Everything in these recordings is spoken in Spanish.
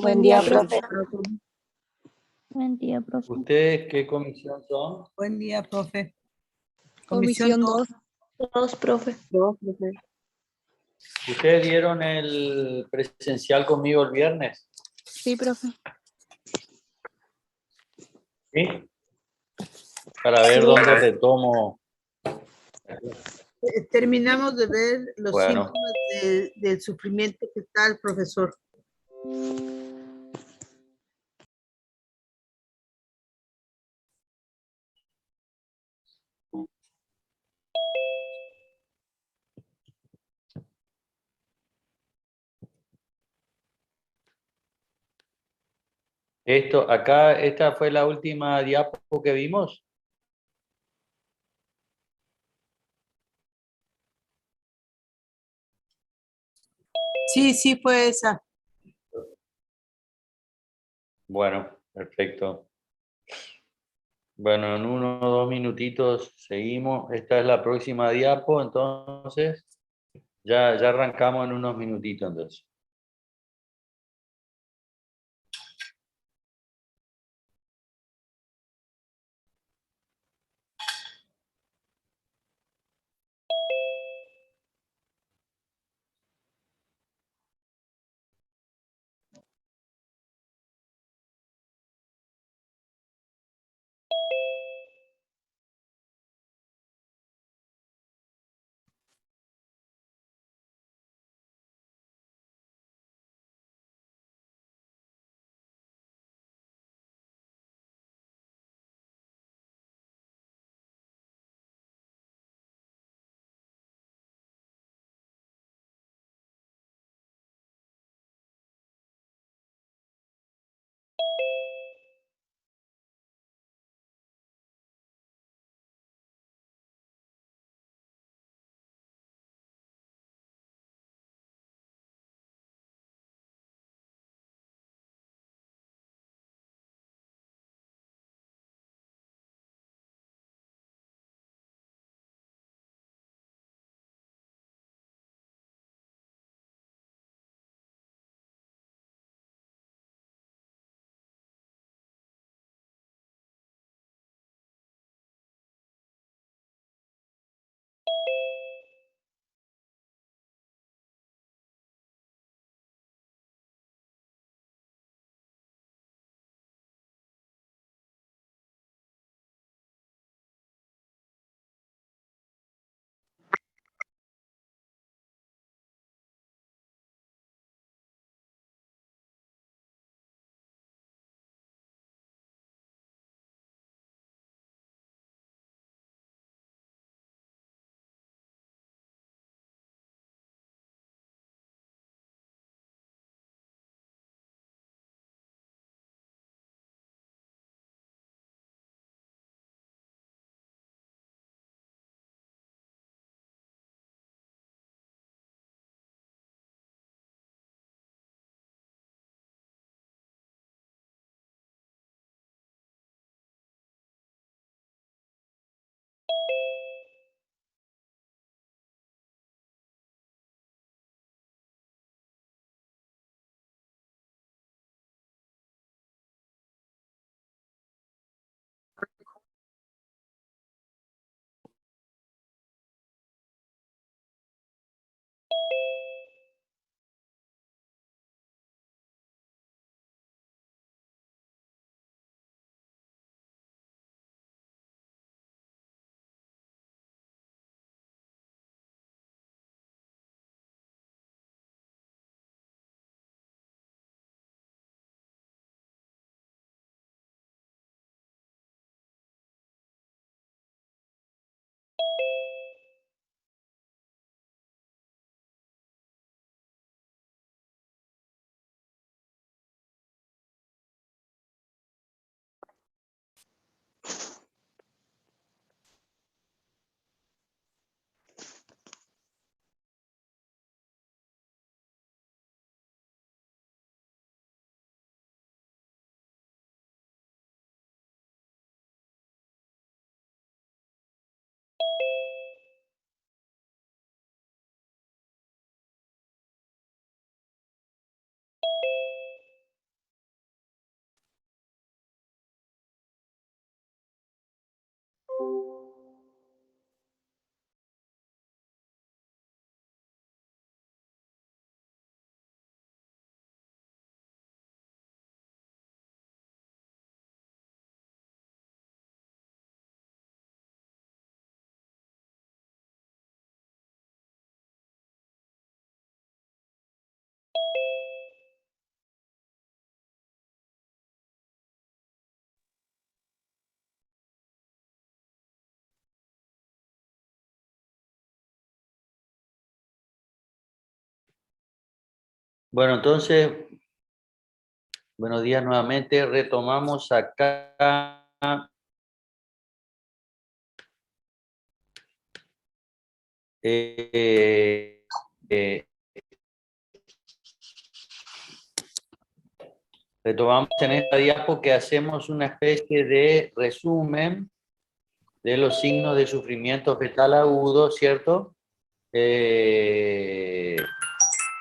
Buen día, profe. Buen día, profe. ¿Ustedes qué comisión son? Buen día, profe. Comisión 2. 2, profe. ¿Ustedes dieron el presencial conmigo el viernes? Sí, profe. ¿Sí? Para ver dónde retomo. Terminamos de ver los Bueno. síntomas del sufrimiento que está el profesor. Esto, acá, esta fue la última diapo que vimos. Sí, sí, fue esa. Bueno, perfecto. Bueno, en 1 o 2 minutitos seguimos. Esta es la próxima diapo, entonces ya arrancamos en unos minutitos entonces. Bueno, entonces, buenos días nuevamente. Retomamos acá. Retomamos en esta diapo que hacemos una especie de resumen de los signos de sufrimiento fetal agudo, ¿cierto?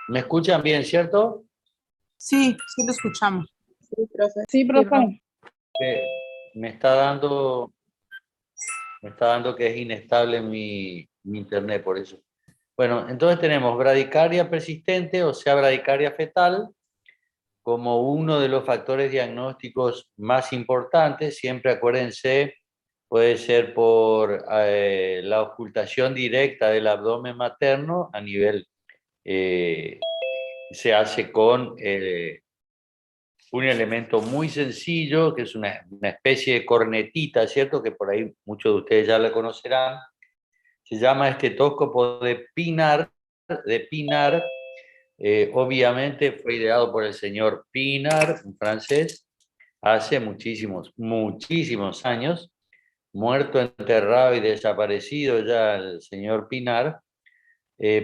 ¿Me escuchan bien, cierto? Sí, sí lo escuchamos. Sí, profe. Me está dando que es inestable mi internet, por eso. Bueno, entonces tenemos bradicardia persistente, o sea, bradicardia fetal, como uno de los factores diagnósticos más importantes. Siempre acuérdense, puede ser por la ocultación directa del abdomen materno a nivel, se hace con un elemento muy sencillo, que es una especie de cornetita, ¿cierto? Que por ahí muchos de ustedes ya la conocerán. Se llama estetoscopio de Pinar. Obviamente fue ideado por el señor Pinar, un francés, hace muchísimos años, muerto, enterrado y desaparecido ya el señor Pinar.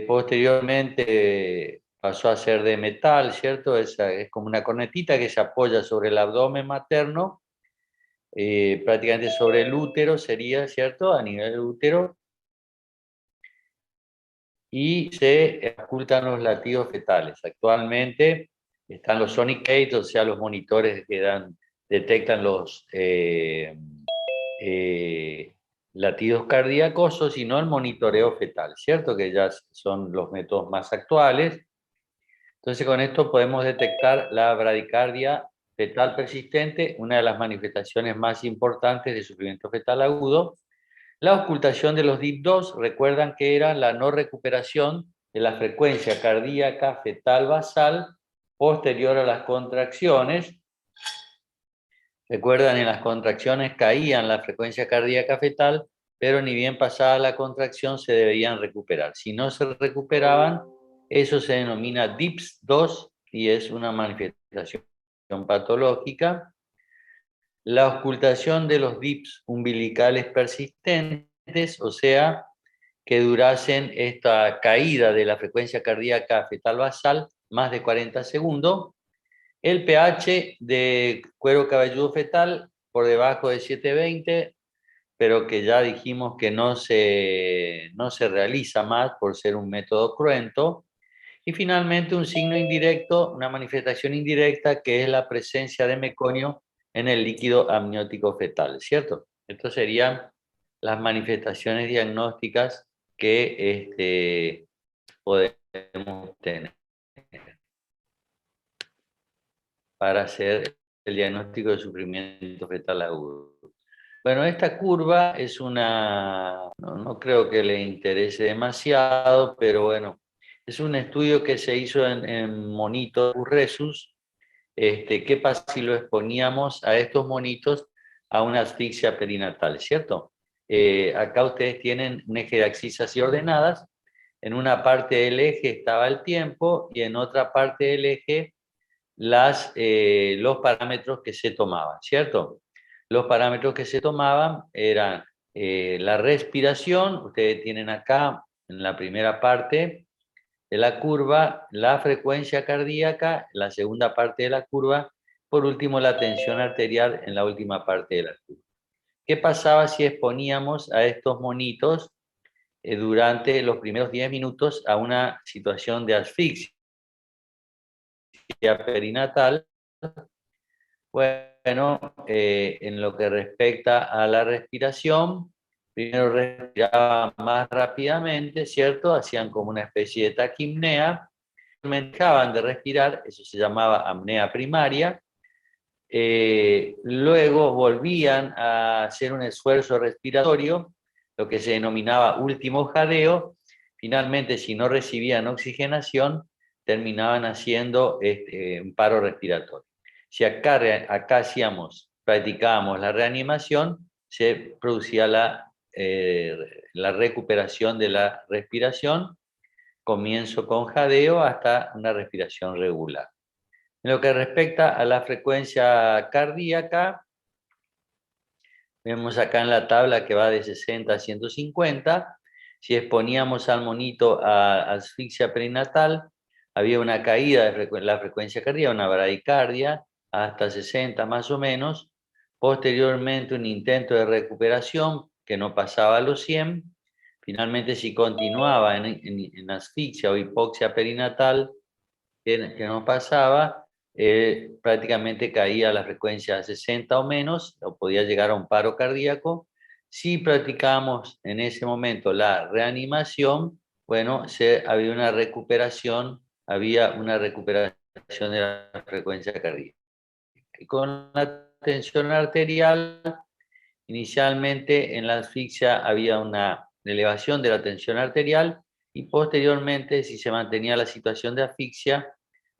Posteriormente pasó a ser de metal, ¿cierto? Es como una cornetita que se apoya sobre el abdomen materno, prácticamente sobre el útero sería, ¿cierto? A nivel del útero, y se ocultan los latidos fetales. Actualmente están los Sonic 8, o sea, los monitores que detectan los latidos cardíacos, o si no, el monitoreo fetal, ¿cierto? Que ya son los métodos más actuales. Entonces, con esto podemos detectar la bradicardia fetal persistente, una de las manifestaciones más importantes de sufrimiento fetal agudo. La ocultación de los DIP2, recuerdan que era la no recuperación de la frecuencia cardíaca fetal basal posterior a las contracciones. Recuerdan, en las contracciones caían la frecuencia cardíaca fetal, pero ni bien pasada la contracción se debían recuperar. Si no se recuperaban, eso se denomina DIPS2 y es una manifestación patológica. La ocultación de los DIPS umbilicales persistentes, o sea, que durasen esta caída de la frecuencia cardíaca fetal basal más de 40 segundos. El pH de cuero cabelludo fetal por debajo de 720, pero que ya dijimos que no se realiza más por ser un método cruento. Y finalmente un signo indirecto, una manifestación indirecta, que es la presencia de meconio en el líquido amniótico fetal, ¿cierto? Estas serían las manifestaciones diagnósticas que podemos tener para hacer el diagnóstico de sufrimiento fetal agudo. Bueno, esta curva es no creo que le interese demasiado, pero bueno, es un estudio que se hizo en monitos Rhesus. ¿Qué pasa si lo exponíamos a estos monitos a una asfixia perinatal, cierto? Acá ustedes tienen un eje de axis así ordenadas. En una parte del eje estaba el tiempo y en otra parte del eje los parámetros que se tomaban, ¿cierto? Los parámetros que se tomaban eran la respiración. Ustedes tienen acá en la primera parte de la curva la frecuencia cardíaca, la segunda parte de la curva, por último la tensión arterial en la última parte de la curva. ¿Qué pasaba si exponíamos a estos monitos durante los primeros 10 minutos a una situación de asfixia perinatal? Bueno, en lo que respecta a la respiración, primero respiraban más rápidamente, ¿cierto? Hacían como una especie de taquipnea, dejaban de respirar, eso se llamaba apnea primaria. Luego volvían a hacer un esfuerzo respiratorio, lo que se denominaba último jadeo. Finalmente, si no recibían oxigenación, terminaban haciendo un paro respiratorio. Si acá practicábamos la reanimación, se producía la recuperación de la respiración. comienzo con jadeo hasta una respiración regular. En lo que respecta a la frecuencia cardíaca, vemos acá en la tabla que va de 60 a 150. Si exponíamos al monito a asfixia perinatal, había una caída de la frecuencia cardíaca, una bradicardia, hasta 60 más o menos. Posteriormente, un intento de recuperación que no pasaba a los 100. Finalmente, si continuaba en asfixia o hipoxia perinatal, que no pasaba, prácticamente caía a la frecuencia 60 o menos, o podía llegar a un paro cardíaco. Si practicábamos en ese momento la reanimación, bueno, había una recuperación de la frecuencia cardíaca. Y con la tensión arterial, inicialmente en la asfixia había una elevación de la tensión arterial y posteriormente, si se mantenía la situación de asfixia,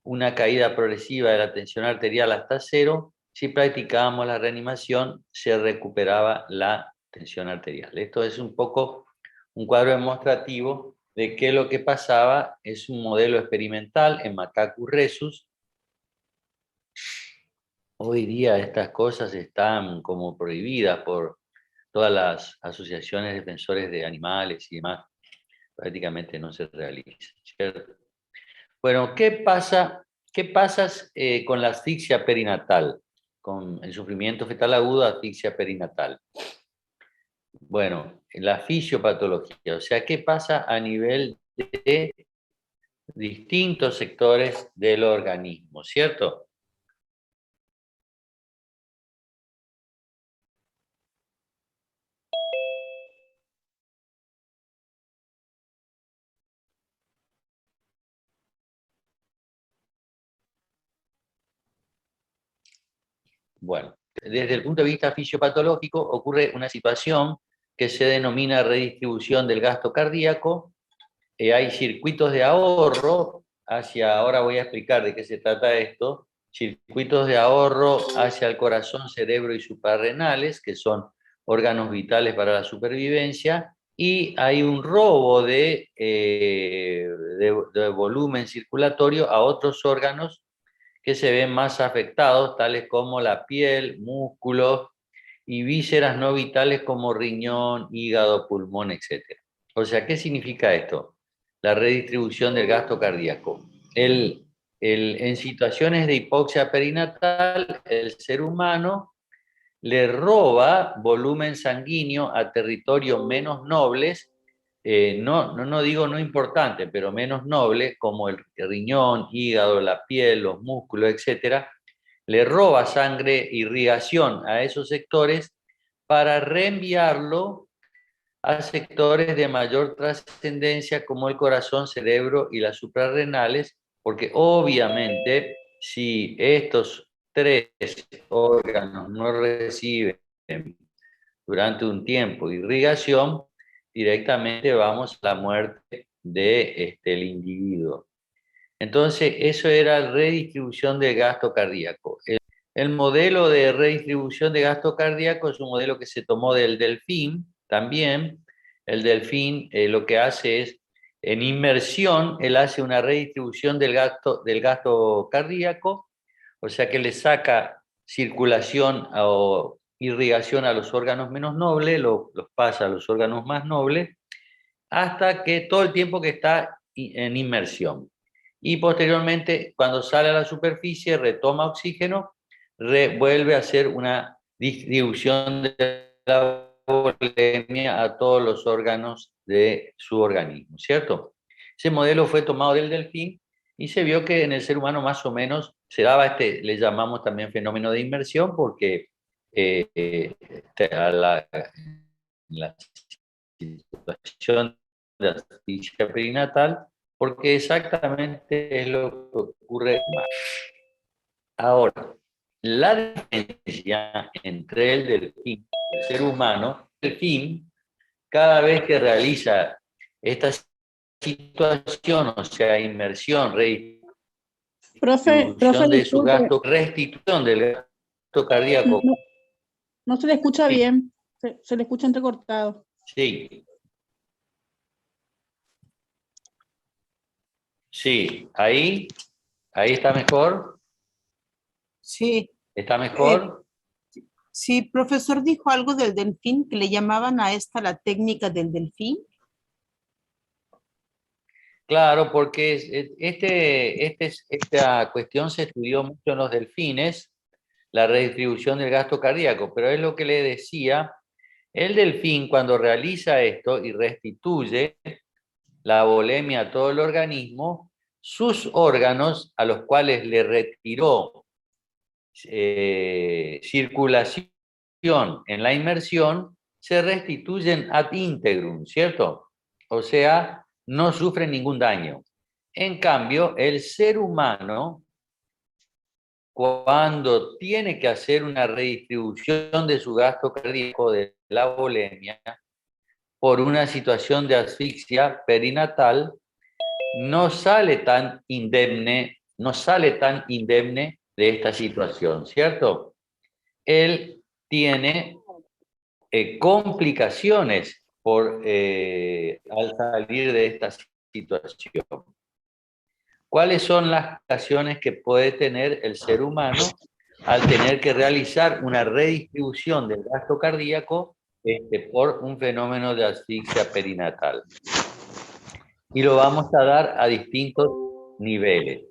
una caída progresiva de la tensión arterial hasta cero. Si practicábamos la reanimación, se recuperaba la tensión arterial. Esto es un poco un cuadro demostrativo de que lo que pasaba es un modelo experimental en Macacus rhesus. Hoy día estas cosas están como prohibidas por todas las asociaciones de defensores de animales y demás. Prácticamente no se realiza, ¿cierto? Bueno, ¿qué pasa con la asfixia perinatal? Con el sufrimiento fetal agudo, asfixia perinatal. Bueno, la fisiopatología, o sea, ¿qué pasa a nivel de distintos sectores del organismo, cierto? Bueno, desde el punto de vista fisiopatológico ocurre una situación que se denomina redistribución del gasto cardíaco. Hay circuitos de ahorro ahora voy a explicar de qué se trata esto, circuitos de ahorro hacia el corazón, cerebro y suprarrenales, que son órganos vitales para la supervivencia, y hay un robo de volumen circulatorio a otros órganos que se ven más afectados, tales como la piel, músculos y vísceras no vitales como riñón, hígado, pulmón, etc. O sea, ¿qué significa esto? La redistribución del gasto cardíaco. En situaciones de hipoxia perinatal, el ser humano le roba volumen sanguíneo a territorios menos nobles, no digo no importante, pero menos noble, como el riñón, hígado, la piel, los músculos, etcétera, le roba sangre, irrigación a esos sectores para reenviarlo a sectores de mayor trascendencia como el corazón, cerebro y las suprarrenales, porque obviamente si estos tres órganos no reciben durante un tiempo irrigación, directamente vamos a la muerte del individuo. Entonces, eso era redistribución del gasto cardíaco. El modelo de redistribución de gasto cardíaco es un modelo que se tomó del delfín también. El delfín lo que hace es, en inmersión, él hace una redistribución del gasto cardíaco, o sea que le saca circulación o irrigación a los órganos menos nobles, los pasa a los órganos más nobles, hasta que todo el tiempo que está en inmersión. Y posteriormente, cuando sale a la superficie, retoma oxígeno, vuelve a hacer una distribución de la volemia a todos los órganos de su organismo, ¿cierto? Ese modelo fue tomado del delfín y se vio que en el ser humano más o menos se daba le llamamos también fenómeno de inmersión, porque a la situación de asfixia perinatal, porque exactamente es lo que ocurre más. Ahora, la diferencia entre el delfín y el ser humano, el delfín, cada vez que realiza esta situación, o sea, inmersión, Profe, restitución de su disculpe, gasto, restitución del gasto cardíaco. no se le escucha Sí. bien, se le escucha entrecortado. Sí. Sí, ahí está mejor. Sí, ¿Está mejor? sí, profesor dijo algo del delfín, que le llamaban a esta la técnica del delfín. Claro, porque esta cuestión se estudió mucho en los delfines, la redistribución del gasto cardíaco, pero es lo que le decía, el delfín cuando realiza esto y restituye la volemia a todo el organismo, sus órganos a los cuales le retiró circulación en la inmersión, se restituyen ad integrum, ¿cierto? O sea, no sufren ningún daño. En cambio, el ser humano, cuando tiene que hacer una redistribución de su gasto cardíaco de la volemia, por una situación de asfixia perinatal, no sale tan indemne de esta situación, ¿cierto? Él tiene complicaciones al salir de esta situación. ¿Cuáles son las complicaciones que puede tener el ser humano al tener que realizar una redistribución del gasto cardíaco por un fenómeno de asfixia perinatal? Y lo vamos a dar a distintos niveles.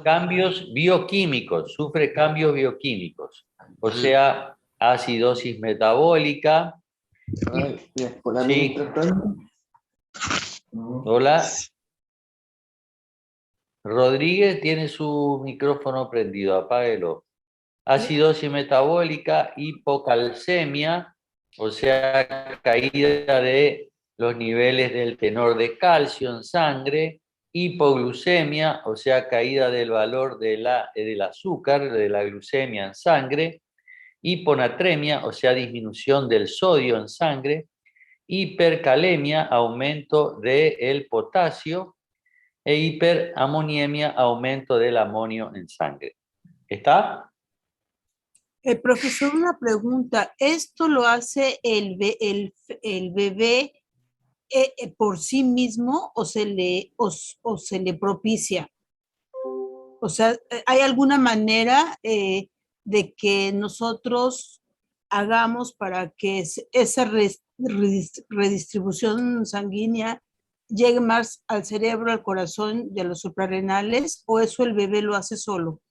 Cambios bioquímicos, sufre cambios bioquímicos, o sea, acidosis metabólica. Sí. Hola. Rodríguez tiene su micrófono prendido, apáguelo. Acidosis metabólica, hipocalcemia, o sea, caída de los niveles del tenor de calcio en sangre, hipoglucemia, o sea, caída del valor del azúcar, de la glucemia en sangre, hiponatremia, o sea, disminución del sodio en sangre, hipercalemia, aumento del potasio, e hiperamoniemia, aumento del amonio en sangre. ¿Está? Profesor, una pregunta. ¿Esto lo hace el bebé por sí mismo o se le propicia? O sea, ¿hay alguna manera de que nosotros hagamos para que esa redistribución sanguínea llegue más al cerebro, al corazón y a los suprarrenales, o eso el bebé lo hace solo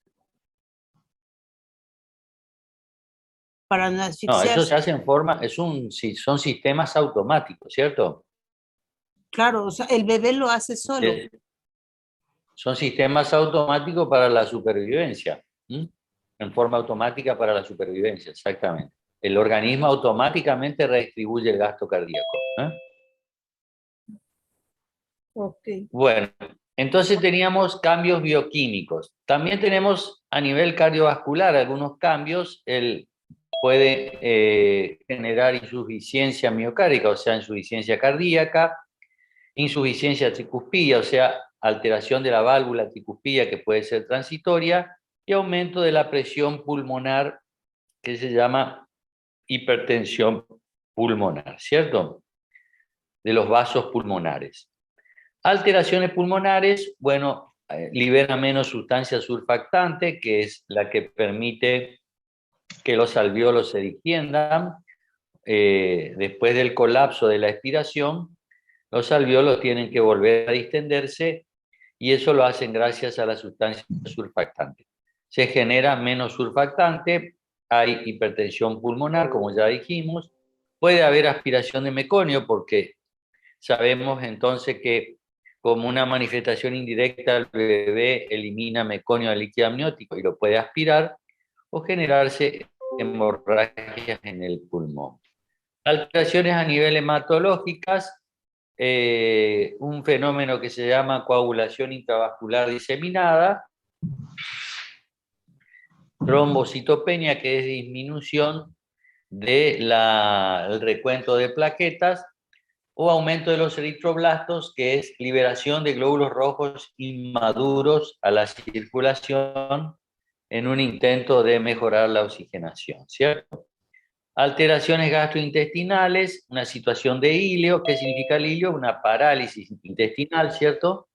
para no No, asfixiarse? eso se hace en forma, son sistemas automáticos, ¿cierto? Claro, o sea, el bebé lo hace solo. Son sistemas automáticos para la supervivencia. ¿Mm? En forma automática para la supervivencia, exactamente. El organismo automáticamente redistribuye el gasto cardíaco. Ok. Bueno, entonces teníamos cambios bioquímicos. También tenemos a nivel cardiovascular algunos cambios. Él puede generar insuficiencia miocárdica, o sea, insuficiencia cardíaca, insuficiencia tricuspida, o sea, alteración de la válvula tricuspida que puede ser transitoria, y aumento de la presión pulmonar que se llama hipertensión pulmonar, ¿cierto? De los vasos pulmonares. Alteraciones pulmonares, bueno, libera menos sustancia surfactante, que es la que permite que los alvéolos se distiendan. Después del colapso de la expiración, los alvéolos tienen que volver a distenderse y eso lo hacen gracias a la sustancia surfactante. Se genera menos surfactante, hay hipertensión pulmonar, como ya dijimos, puede haber aspiración de meconio porque sabemos entonces que como una manifestación indirecta el bebé elimina meconio del líquido amniótico y lo puede aspirar o generarse hemorragias en el pulmón. Alteraciones a nivel hematológicas, un fenómeno que se llama coagulación intravascular diseminada, trombocitopenia, que es disminución del recuento de plaquetas, o aumento de los eritroblastos, que es liberación de glóbulos rojos inmaduros a la circulación en un intento de mejorar la oxigenación, ¿cierto? Alteraciones gastrointestinales, una situación de ilio. ¿Qué significa el ilio? Una parálisis intestinal, ¿cierto?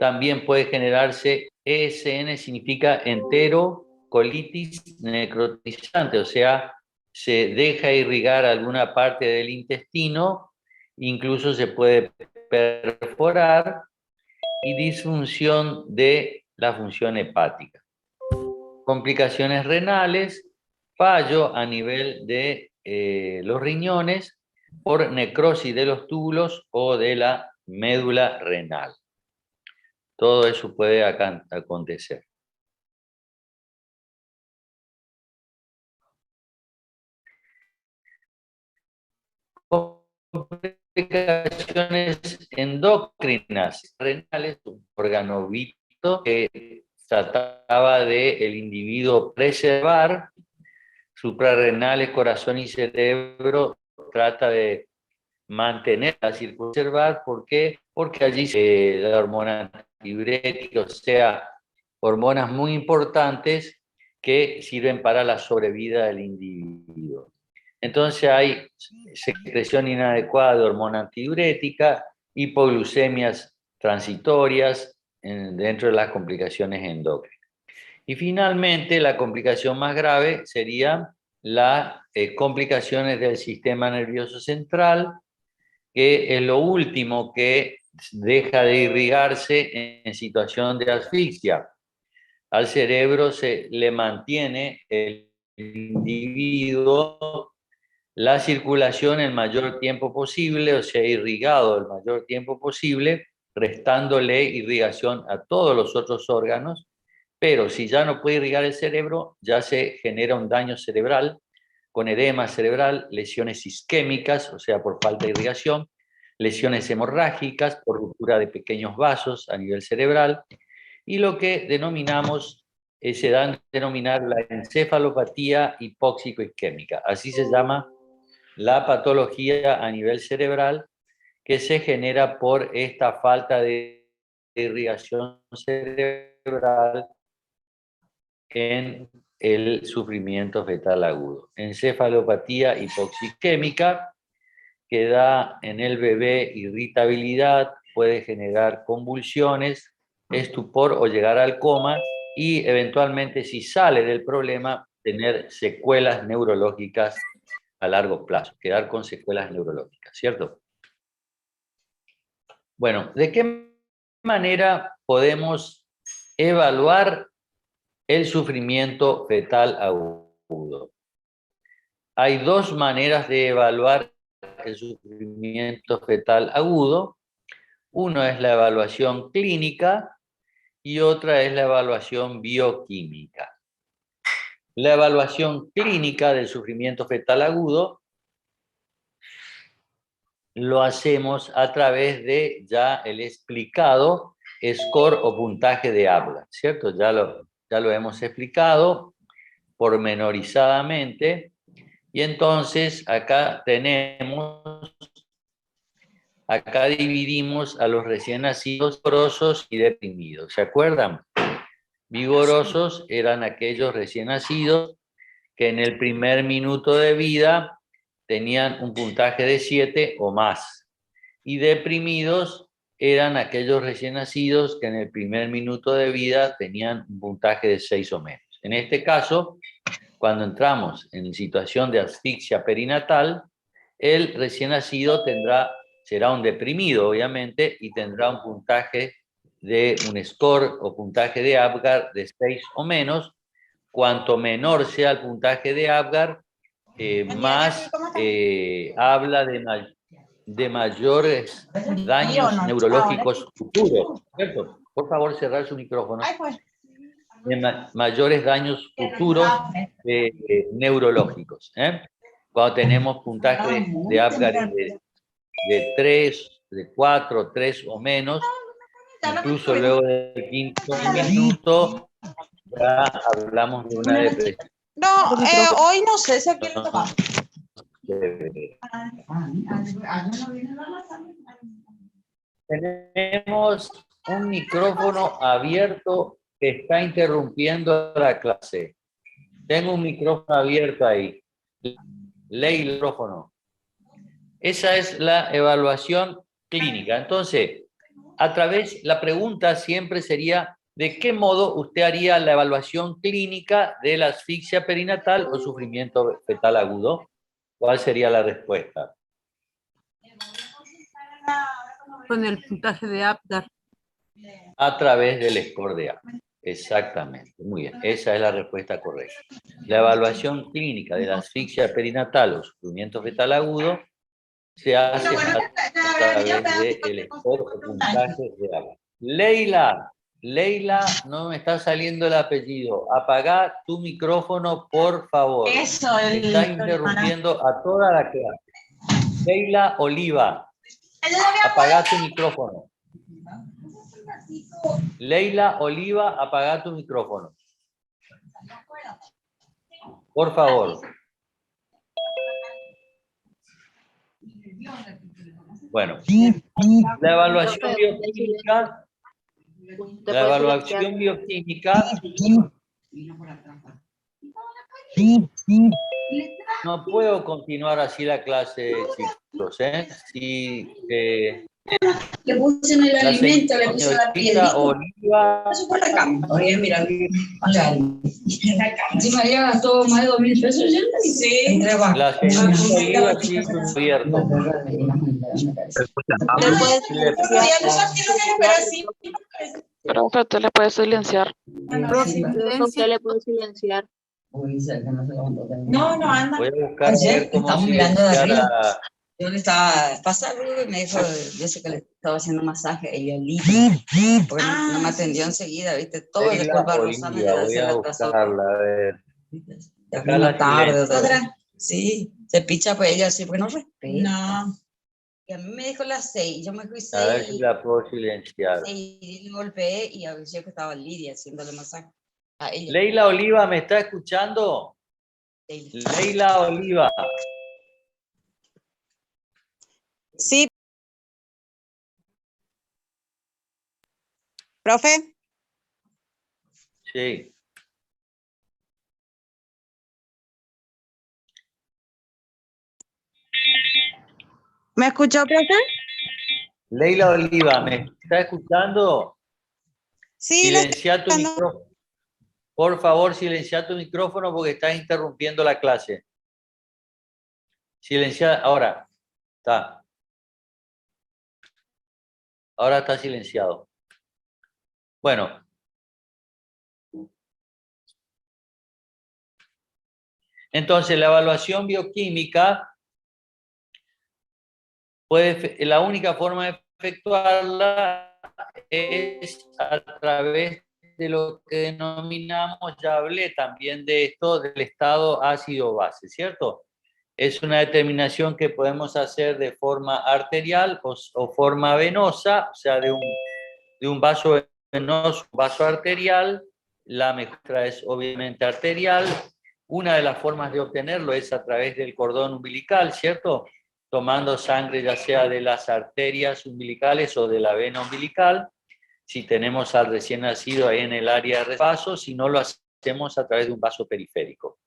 También puede generarse ESN, significa enterocolitis necrotizante, o sea, se deja irrigar alguna parte del intestino, incluso se puede perforar, y disfunción de la función hepática. Complicaciones renales, fallo a nivel de los riñones por necrosis de los túbulos o de la médula renal. Todo eso puede acontecer. Complicaciones endocrinas renales, un órgano vital que trataba de el individuo preservar, suprarrenales, corazón y cerebro, trata de mantener la circulación. ¿Por qué? Porque allí la hormona antidiurética, o sea, hormonas muy importantes que sirven para la sobrevida del individuo. Entonces hay secreción inadecuada de hormona antidiurética, hipoglucemias transitorias dentro de las complicaciones endócrinas. Y finalmente, la complicación más grave serían las complicaciones del sistema nervioso central, que es lo último que deja de irrigarse en situación de asfixia. Al cerebro se le mantiene el individuo la circulación el mayor tiempo posible, o sea, irrigado el mayor tiempo posible, restándole irrigación a todos los otros órganos, pero si ya no puede irrigar el cerebro, ya se genera un daño cerebral, con edema cerebral, lesiones isquémicas, o sea, por falta de irrigación, lesiones hemorrágicas por ruptura de pequeños vasos a nivel cerebral, y lo que denominamos, se da a denominar la encefalopatía hipóxico-isquémica. Así se llama la patología a nivel cerebral que se genera por esta falta de irrigación cerebral en el sufrimiento fetal agudo. Encefalopatía hipoxisquémica que da en el bebé irritabilidad, puede generar convulsiones, estupor o llegar al coma, y eventualmente, si sale del problema, tener secuelas neurológicas a largo plazo, quedar con secuelas neurológicas, ¿cierto? Bueno, ¿de qué manera podemos evaluar el sufrimiento fetal agudo? Hay dos maneras de evaluar el sufrimiento fetal agudo. Uno es la evaluación clínica y otra es la evaluación bioquímica. La evaluación clínica del sufrimiento fetal agudo lo hacemos a través de ya el explicado score o puntaje de Apgar, ¿cierto? Ya lo hemos explicado pormenorizadamente. Y entonces acá dividimos a los recién nacidos vigorosos y deprimidos. ¿Se acuerdan? Vigorosos eran aquellos recién nacidos que en el primer minuto de vida tenían un puntaje de 7 o más. Y deprimidos eran aquellos recién nacidos que en el primer minuto de vida tenían un puntaje de 6 o menos. En este caso, cuando entramos en situación de asfixia perinatal, el recién nacido será un deprimido, obviamente, y tendrá un puntaje de un score o puntaje de Apgar de 6 o menos. Cuanto menor sea el puntaje de Apgar, más habla de mayores daños neurológicos futuros, ¿cierto? Por favor, cerrar su micrófono. De mayores daños futuros neurológicos. Cuando tenemos puntajes de Apgar de 3, de 4, 3 o menos, incluso luego del quinto minuto, ya hablamos de una depresión. No, hoy no sé si quiero tomar. Tenemos un micrófono abierto que está interrumpiendo la clase. Tengo un micrófono abierto ahí. Lee el micrófono. Esa es la evaluación clínica. Entonces, la pregunta siempre sería, ¿de qué modo usted haría la evaluación clínica de la asfixia perinatal o sufrimiento fetal agudo? ¿Cuál sería la respuesta? Con el puntaje de Apgar. A través del score de Apgar. Exactamente, muy bien, esa es la respuesta correcta. La evaluación clínica de la asfixia perinatal o sufrimiento fetal agudo se hace a través del score o puntaje de Apgar. Leila, no me está saliendo el apellido. Apagá tu micrófono, por favor. Eso, Está interrumpiendo a toda la clase. Leila Oliva, apagá tu micrófono. Leila Oliva, apagá tu micrófono. Por favor. Bueno, la evaluación bioquímica. La evaluación bioquímica. No puedo continuar así la clase, chicos, ¿eh? Si, Le puse en el alimento, le puse la piedrita. Oliva. Eso fue la cama. Oye, mira, si María gastó más de 2.000 pesos, ¿ya? Sí. La señorita Oliva sí es un abierto. Profe, usted le puede silenciar. Usted le puede silenciar. No, anda. Voy a buscar ver cómo silenciar a... Yo le estaba pasando y me dijo, yo sé que le estaba haciendo masaje y el libro, porque no me atendió enseguida, viste, todo es culpa de Rosana, Oliva, ya voy se a la atrasó. buscarla, a ver. Ya Acá una la tarde, silencio. otra. Sí, se picha pues ella así, porque no respeta. No. Y a mí me dijo las 6, yo me fui A ver 6 si la puedo silenciar. y le golpeé y avisé que estaba Lidia haciéndole masaje a ella. Leila Oliva, ¿me está escuchando? Leila Oliva. Sí. ¿Profe? Sí. ¿Me escuchó, profe? Leila Oliva, ¿me está escuchando? Sí, la estoy Silencia tu escuchando. micrófono. Por favor, silencia tu micrófono porque estás interrumpiendo la clase. Silencia, ahora. Está. Ahora está silenciado. Bueno. Entonces, la evaluación bioquímica, la única forma de efectuarla es a través de lo que denominamos, ya hablé también de esto, del estado ácido-base, ¿cierto? Es una determinación que podemos hacer de forma arterial o forma venosa, o sea, de un vaso venoso, un vaso arterial. La muestra es obviamente arterial. Una de las formas de obtenerlo es a través del cordón umbilical, ¿cierto? Tomando sangre ya sea de las arterias umbilicales o de la vena umbilical. Si tenemos al recién nacido ahí en el área de vaso, si no lo hacemos a través de un vaso periférico.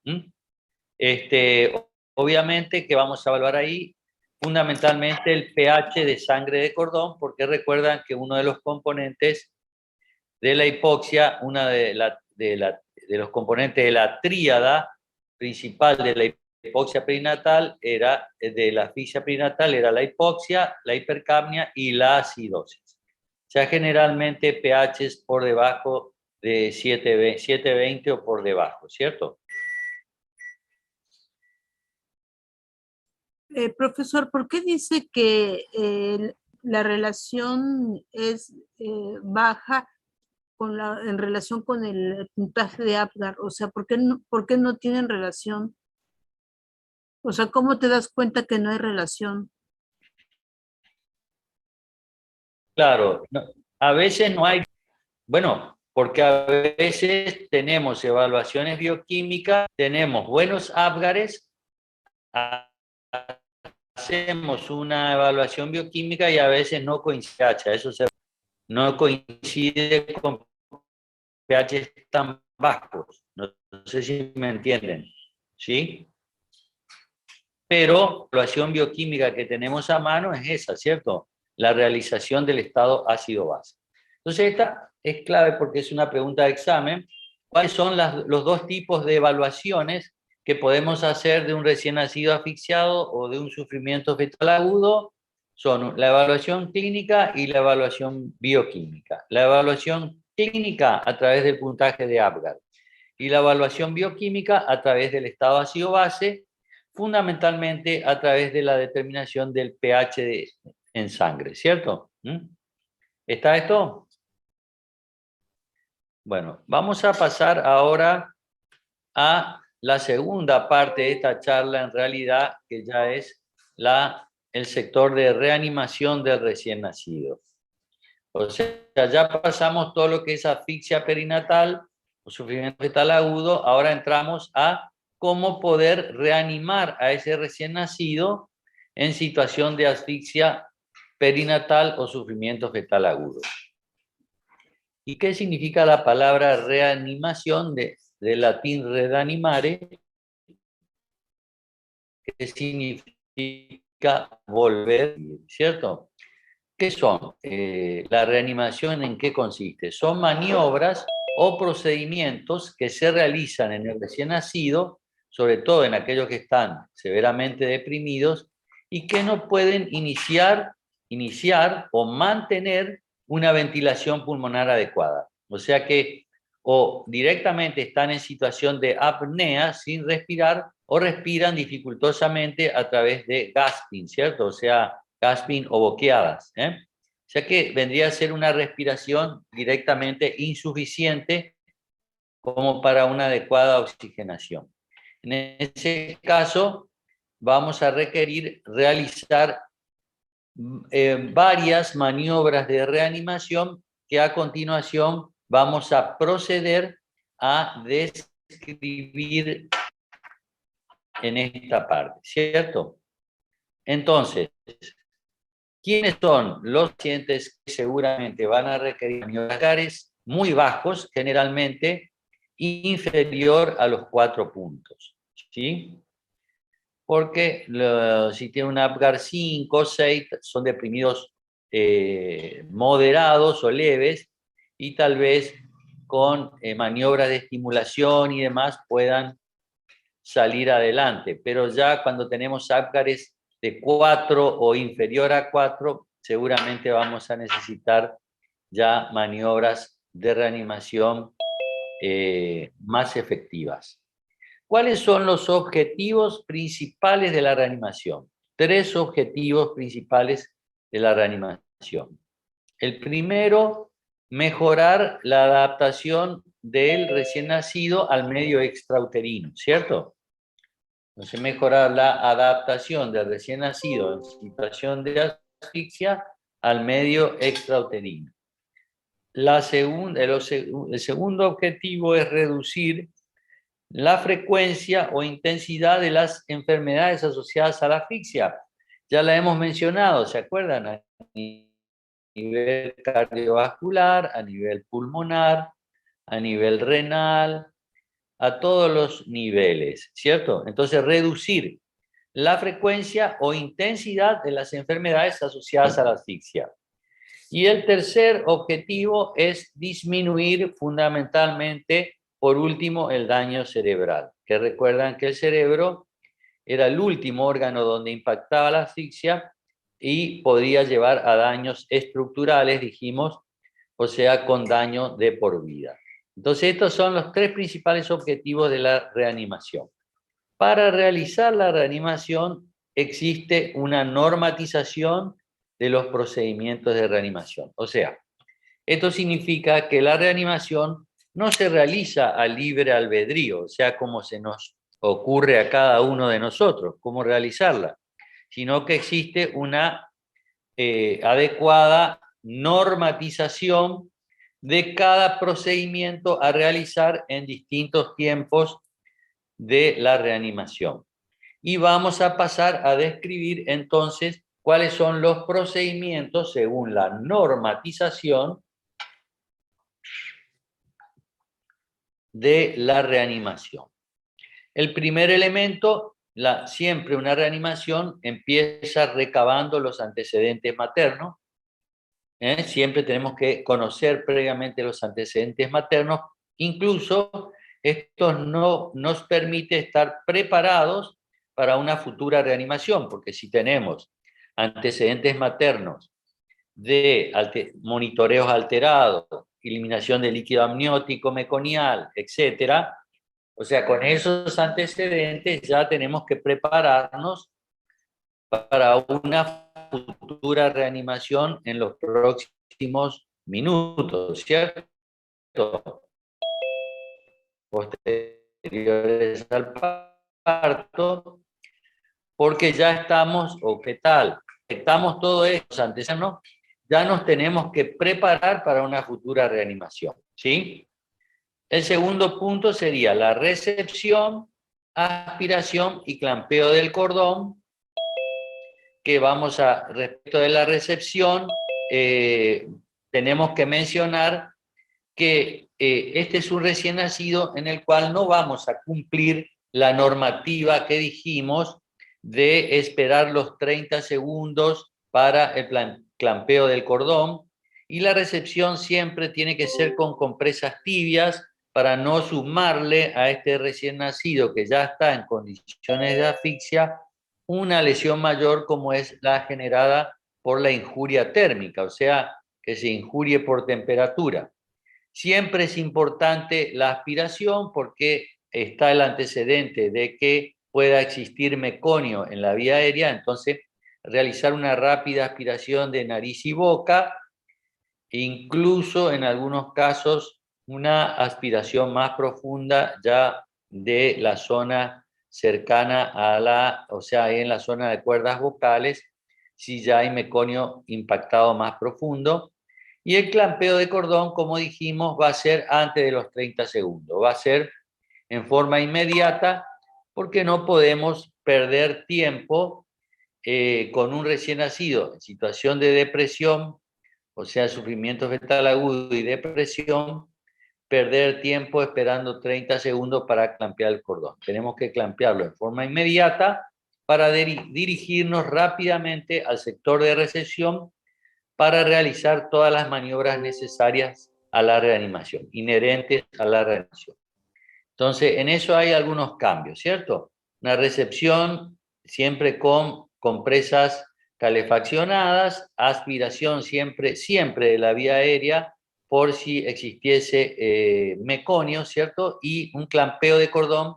Obviamente que vamos a evaluar ahí fundamentalmente el pH de sangre de cordón, porque recuerdan que uno de los componentes de la hipoxia, una de los componentes de la tríada principal de la hipoxia perinatal, de la asfixia perinatal, era la hipoxia, la hipercapnia y la acidosis. O sea, generalmente pHs por debajo de 720 o por debajo, ¿cierto? Profesor, ¿por qué dice que la relación es baja en relación con el puntaje de Apgar? O sea, ¿por qué no tienen relación? O sea, ¿cómo te das cuenta que no hay relación? Claro, a veces no hay, bueno, porque a veces tenemos evaluaciones bioquímicas, tenemos buenos Apgares, hacemos una evaluación bioquímica y a veces no coincide, no coincide con pH tan bajos. No sé si me entienden, ¿sí? Pero la evaluación bioquímica que tenemos a mano es esa, ¿cierto? la realización del estado ácido-base. Entonces esta es clave porque es una pregunta de examen. ¿Cuáles son los dos tipos de evaluaciones que podemos hacer de un recién nacido asfixiado o de un sufrimiento fetal agudo? Son la evaluación clínica y la evaluación bioquímica. La evaluación clínica a través del puntaje de Apgar y la evaluación bioquímica a través del estado ácido-base, fundamentalmente a través de la determinación del pH en sangre, ¿cierto? ¿Está esto? Bueno, vamos a pasar ahora a la segunda parte de esta charla, en realidad, que ya es el sector de reanimación del recién nacido. O sea, ya pasamos todo lo que es asfixia perinatal o sufrimiento fetal agudo, ahora entramos a cómo poder reanimar a ese recién nacido en situación de asfixia perinatal o sufrimiento fetal agudo. ¿Y qué significa la palabra reanimación del latín reanimare? ¿Qué significa volver? ¿Cierto? ¿Qué son? La reanimación, ¿en qué consiste? Son maniobras o procedimientos que se realizan en el recién nacido, sobre todo en aquellos que están severamente deprimidos y que no pueden iniciar o mantener una ventilación pulmonar adecuada. O sea que o directamente están en situación de apnea sin respirar o respiran dificultosamente a través de gasping, ¿cierto? O sea, gasping o boqueadas. O sea que vendría a ser una respiración directamente insuficiente como para una adecuada oxigenación. En ese caso, vamos a requerir realizar varias maniobras de reanimación que a continuación vamos a proceder a describir en esta parte, ¿cierto? Entonces, ¿quiénes son los pacientes que seguramente van a requerir maniobras muy bajos, generalmente inferior a los 4 puntos? ¿Sí? Porque si tiene un Apgar 5 o 6, son deprimidos moderados o leves y tal vez con maniobras de estimulación y demás puedan salir adelante. Pero ya cuando tenemos Apgares de 4 o inferior a 4, seguramente vamos a necesitar ya maniobras de reanimación más efectivas. ¿Cuáles son los objetivos principales de la reanimación? 3 objetivos principales de la reanimación. El primero, mejorar la adaptación del recién nacido al medio extrauterino, ¿cierto? Entonces, mejorar la adaptación del recién nacido en situación de asfixia al medio extrauterino. El segundo objetivo es reducir la frecuencia o intensidad de las enfermedades asociadas a la asfixia. Ya la hemos mencionado, ¿se acuerdan? A nivel cardiovascular, a nivel pulmonar, a nivel renal, a todos los niveles, ¿cierto? Entonces, reducir la frecuencia o intensidad de las enfermedades asociadas a la asfixia. Y el tercer objetivo es disminuir fundamentalmente, por último, el daño cerebral. Que recuerdan que el cerebro era el último órgano donde impactaba la asfixia y podía llevar a daños estructurales, dijimos, o sea, con daño de por vida. Entonces, estos son los 3 principales objetivos de la reanimación. Para realizar la reanimación existe una normatización de los procedimientos de reanimación. O sea, esto significa que la reanimación no se realiza a libre albedrío, o sea, como se nos ocurre a cada uno de nosotros, cómo realizarla, sino que existe una adecuada normatización de cada procedimiento a realizar en distintos tiempos de la reanimación. Y vamos a pasar a describir entonces cuáles son los procedimientos según la normatización de la reanimación. El primer elemento, siempre una reanimación empieza recabando los antecedentes maternos, Siempre tenemos que conocer previamente los antecedentes maternos. Incluso esto no nos permite estar preparados para una futura reanimación, porque si tenemos antecedentes maternos de monitoreos alterados, eliminación de líquido amniótico meconial, etc., o sea, con esos antecedentes ya tenemos que prepararnos para una futura reanimación en los próximos minutos, ¿cierto? Posteriores al parto, porque ya estamos, o qué tal, estamos todo esto antes, ¿no? Ya nos tenemos que preparar para una futura reanimación, ¿sí? El segundo punto sería la recepción, aspiración y clampeo del cordón, que vamos a, respecto de la recepción, tenemos que mencionar que este es un recién nacido en el cual no vamos a cumplir la normativa que dijimos de esperar los 30 segundos para el clampeo del cordón, y la recepción siempre tiene que ser con compresas tibias para no sumarle a este recién nacido que ya está en condiciones de asfixia una lesión mayor como es la generada por la injuria térmica, o sea, que se injurie por temperatura. Siempre es importante la aspiración porque está el antecedente de que pueda existir meconio en la vía aérea, entonces realizar una rápida aspiración de nariz y boca, incluso en algunos casos una aspiración más profunda ya de la zona cercana a la, o sea, en la zona de cuerdas vocales, si ya hay meconio impactado más profundo. Y el clampeo de cordón, como dijimos, va a ser antes de los 30 segundos, va a ser en forma inmediata, porque no podemos perder tiempo con un recién nacido en situación de depresión, o sea, sufrimiento fetal agudo y depresión, perder tiempo esperando 30 segundos para clampear el cordón. Tenemos que clampearlo en forma inmediata para dirigirnos rápidamente al sector de recepción para realizar todas las maniobras necesarias a la reanimación, inherentes a la reanimación. Entonces, en eso hay algunos cambios, ¿cierto? Una recepción siempre con compresas calefaccionadas, aspiración siempre de la vía aérea por si existiese meconio, ¿cierto? Y un clampeo de cordón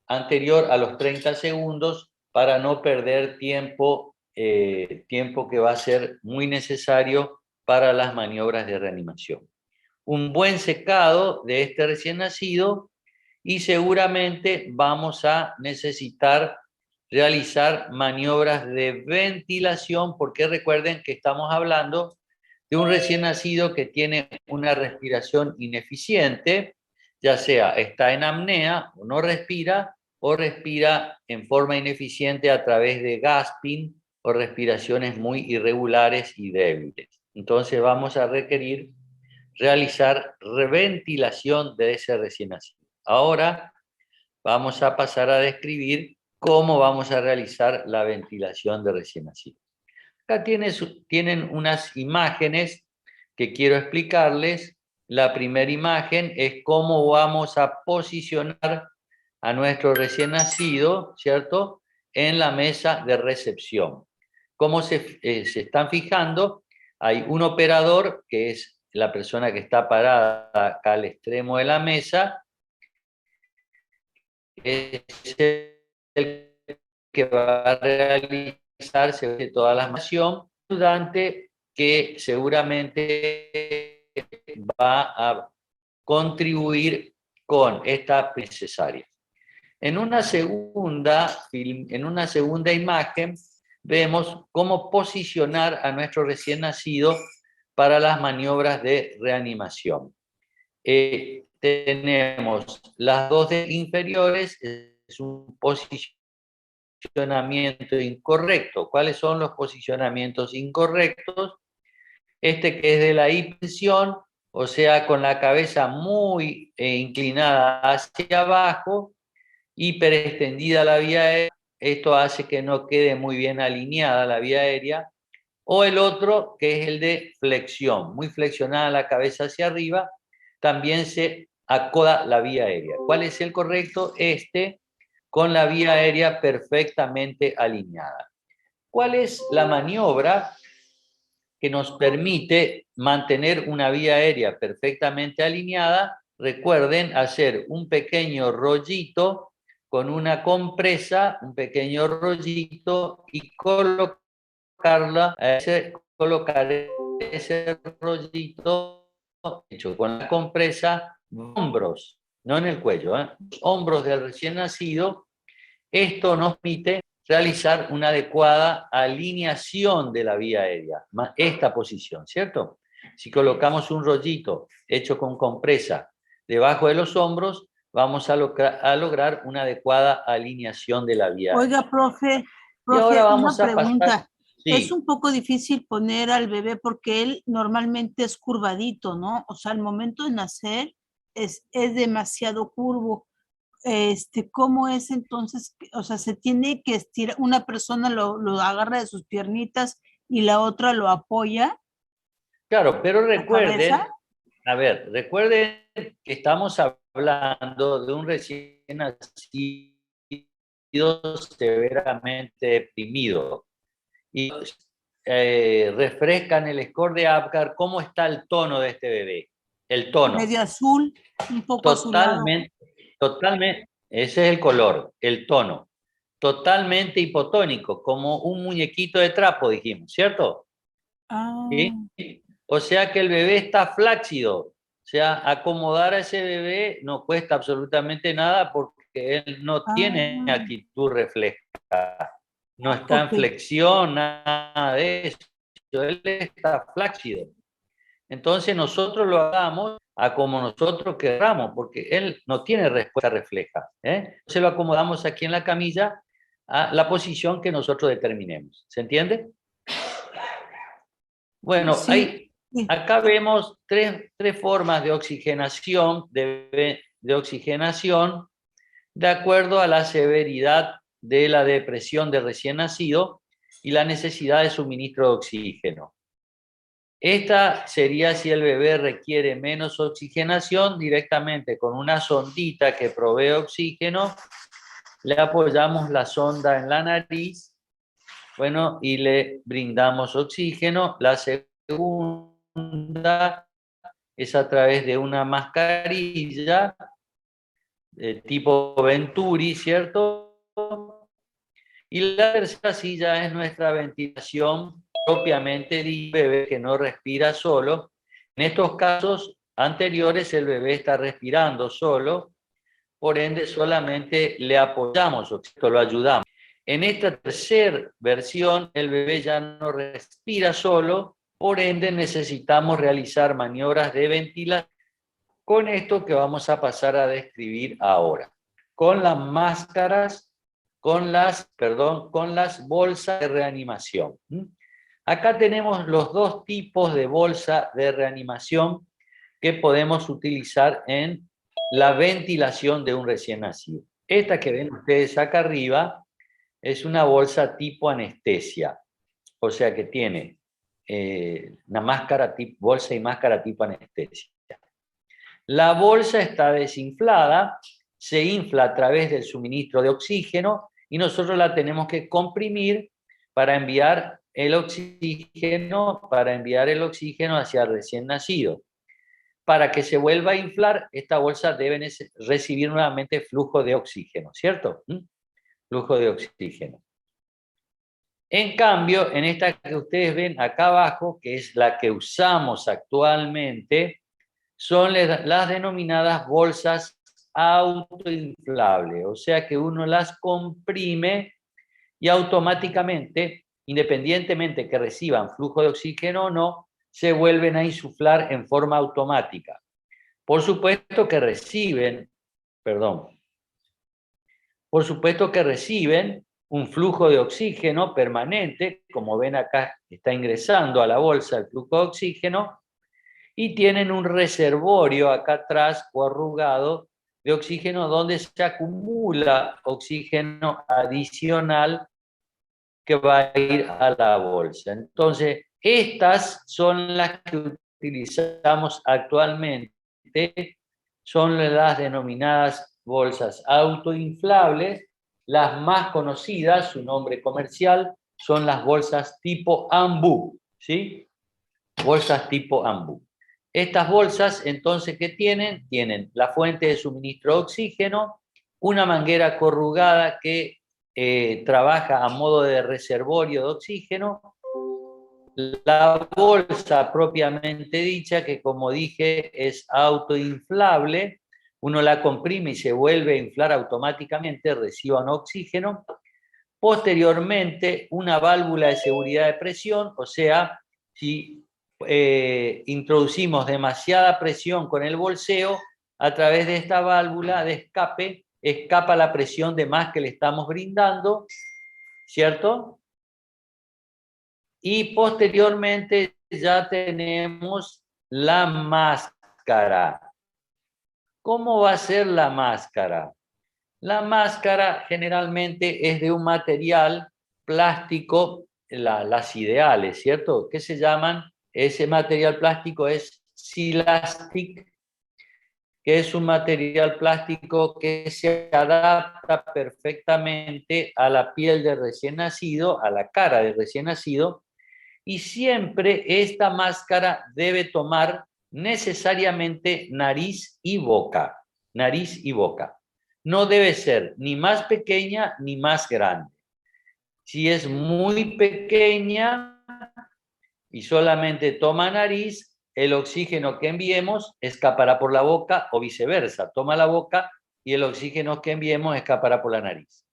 anterior a los 30 segundos para no perder tiempo, tiempo que va a ser muy necesario para las maniobras de reanimación. Un buen secado de este recién nacido y seguramente vamos a necesitar realizar maniobras de ventilación, porque recuerden que estamos hablando de un recién nacido que tiene una respiración ineficiente, ya sea está en apnea o no respira, o respira en forma ineficiente a través de gasping o respiraciones muy irregulares y débiles. Entonces vamos a requerir realizar reventilación de ese recién nacido. Ahora vamos a pasar a describir cómo vamos a realizar la ventilación de recién nacido. Acá tienen unas imágenes que quiero explicarles. La primera imagen es cómo vamos a posicionar a nuestro recién nacido, ¿cierto?, en la mesa de recepción. Como se están fijando, hay un operador, que es la persona que está parada acá al extremo de la mesa, es el que va a realizarse toda la nación, ayudante que seguramente va a contribuir con esta necesaria. En una segunda imagen vemos cómo posicionar a nuestro recién nacido para las maniobras de reanimación. Tenemos las dos inferiores, es un posicionamiento incorrecto. ¿Cuáles son los posicionamientos incorrectos? Este que es de la hipertensión, o sea, con la cabeza muy inclinada hacia abajo, hiperextendida la vía aérea. Esto hace que no quede muy bien alineada la vía aérea, O el otro, que es el de flexión, muy flexionada la cabeza hacia arriba, también se acoda la vía aérea. ¿Cuál es el correcto? Este, con la vía aérea perfectamente alineada. ¿Cuál es la maniobra que nos permite mantener una vía aérea perfectamente alineada? Recuerden hacer un pequeño rollito con una compresa, un pequeño rollito, y colocar ese rollito hecho con la compresa, hombros, no en el cuello, hombros del recién nacido. Esto nos permite realizar una adecuada alineación de la vía aérea, esta posición, ¿cierto? Si colocamos un rollito hecho con compresa debajo de los hombros, vamos a lograr una adecuada alineación de la vía aérea. Oiga, profe, Y ahora vamos una a pregunta. pasar. Sí. Es un poco difícil poner al bebé porque él normalmente es curvadito, ¿no? O sea, al momento de nacer es demasiado curvo. ¿Cómo es entonces? O sea, se tiene que estirar, una persona lo agarra de sus piernitas y la otra lo apoya. Claro, pero ¿La recuerden, cabeza? a ver, recuerden que estamos hablando de un recién nacido severamente deprimido. Y refrescan el score de Apgar. ¿Cómo está el tono de este bebé? El tono. Medio azul, un poco azulado. Totalmente, ese es el color, el tono. Totalmente hipotónico, como un muñequito de trapo, dijimos, ¿cierto? Ah. ¿Sí? O sea que el bebé está flácido. O sea, acomodar a ese bebé no cuesta absolutamente nada porque él no tiene actitud refleja. No está en flexión, nada de eso. Él está flácido. Entonces nosotros lo hagamos a como nosotros queramos, porque él no tiene respuesta refleja. Entonces lo acomodamos aquí en la camilla a la posición que nosotros determinemos. ¿Se entiende? Bueno, Sí. Acá vemos tres formas de oxigenación, de oxigenación de acuerdo a la severidad de la depresión del recién nacido y la necesidad de suministro de oxígeno. Esta sería si el bebé requiere menos oxigenación, directamente con una sondita que provee oxígeno, le apoyamos la sonda en la nariz, bueno, y le brindamos oxígeno. La segunda es a través de una mascarilla tipo Venturi, ¿cierto? Y la tercera silla es nuestra ventilación propiamente de bebé que no respira solo. En estos casos anteriores el bebé está respirando solo, por ende solamente le apoyamos, o lo ayudamos. En esta tercera versión el bebé ya no respira solo, por ende necesitamos realizar maniobras de ventilación con esto que vamos a pasar a describir ahora. Con las máscaras, con las bolsas de reanimación. Acá tenemos los dos tipos de bolsa de reanimación que podemos utilizar en la ventilación de un recién nacido. Esta que ven ustedes acá arriba es una bolsa tipo anestesia, o sea que tiene una máscara bolsa y máscara tipo anestesia. La bolsa está desinflada, se infla a través del suministro de oxígeno y nosotros la tenemos que comprimir para enviar el oxígeno hacia el recién nacido. Para que se vuelva a inflar, esta bolsa debe recibir nuevamente flujo de oxígeno, ¿cierto? Flujo de oxígeno. En cambio, en esta que ustedes ven acá abajo, que es la que usamos actualmente, son las denominadas bolsas autoinflables, o sea que uno las comprime y automáticamente, independientemente que reciban flujo de oxígeno o no, se vuelven a insuflar en forma automática. Por supuesto que reciben un flujo de oxígeno permanente, como ven acá está ingresando a la bolsa el flujo de oxígeno, y tienen un reservorio acá atrás o arrugado de oxígeno donde se acumula oxígeno adicional que va a ir a la bolsa. Entonces, estas son las que utilizamos actualmente, son las denominadas bolsas autoinflables. Las más conocidas, su nombre comercial, son las bolsas tipo Ambú, ¿sí? Bolsas tipo Ambú. Estas bolsas, entonces, ¿qué tienen? Tienen la fuente de suministro de oxígeno, una manguera corrugada que trabaja a modo de reservorio de oxígeno, la bolsa propiamente dicha, que como dije es autoinflable, uno la comprime y se vuelve a inflar automáticamente, reciban oxígeno. Posteriormente, una válvula de seguridad de presión, o sea, si introducimos demasiada presión con el bolseo, a través de esta válvula de escape, escapa la presión de más que le estamos brindando, ¿cierto? Y posteriormente ya tenemos la máscara. ¿Cómo va a ser la máscara? La máscara generalmente es de un material plástico, las ideales, ¿cierto? ¿Qué se llaman? Ese material plástico es Silastic, que es un material plástico que se adapta perfectamente a la piel del recién nacido, a la cara del recién nacido, y siempre esta máscara debe tomar necesariamente nariz y boca. Nariz y boca. No debe ser ni más pequeña ni más grande. Si es muy pequeña y solamente toma nariz, el oxígeno que enviemos escapará por la boca o viceversa. Toma la boca y el oxígeno que enviemos escapará por la nariz.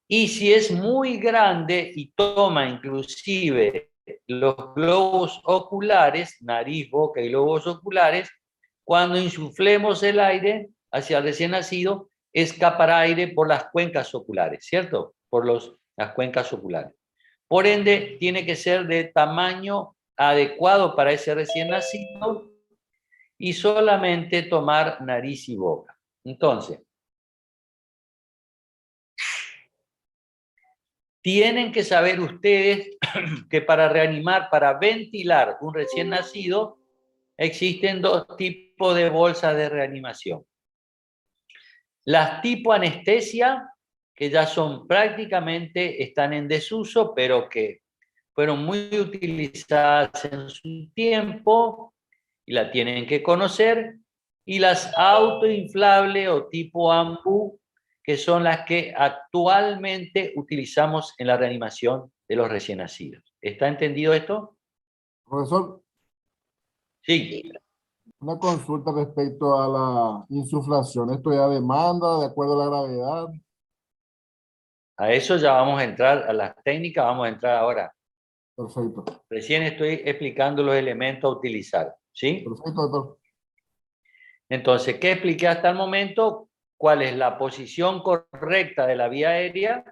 Y si es muy grande y toma inclusive los globos oculares, nariz, boca y globos oculares, cuando insuflemos el aire hacia el recién nacido, escapará aire por las cuencas oculares, ¿cierto? Por las cuencas oculares. Por ende, tiene que ser de tamaño adecuado para ese recién nacido y solamente tomar nariz y boca. Entonces, tienen que saber ustedes que para reanimar, para ventilar un recién nacido, existen dos tipos de bolsas de reanimación. Las tipo anestesia, que ya son prácticamente, están en desuso, pero que fueron muy utilizadas en su tiempo y la tienen que conocer. Y las autoinflables o tipo Ambú, que son las que actualmente utilizamos en la reanimación de los recién nacidos. ¿Está entendido esto? Profesor, Sí. una consulta respecto a la insuflación. ¿Esto ya demanda de acuerdo a la gravedad? A eso ya vamos a entrar, a las técnicas vamos a entrar ahora. Perfecto. Recién estoy explicando los elementos a utilizar, ¿sí? Perfecto, doctor. Entonces, ¿qué expliqué hasta el momento? ¿Cuál es la posición correcta de la vía aérea?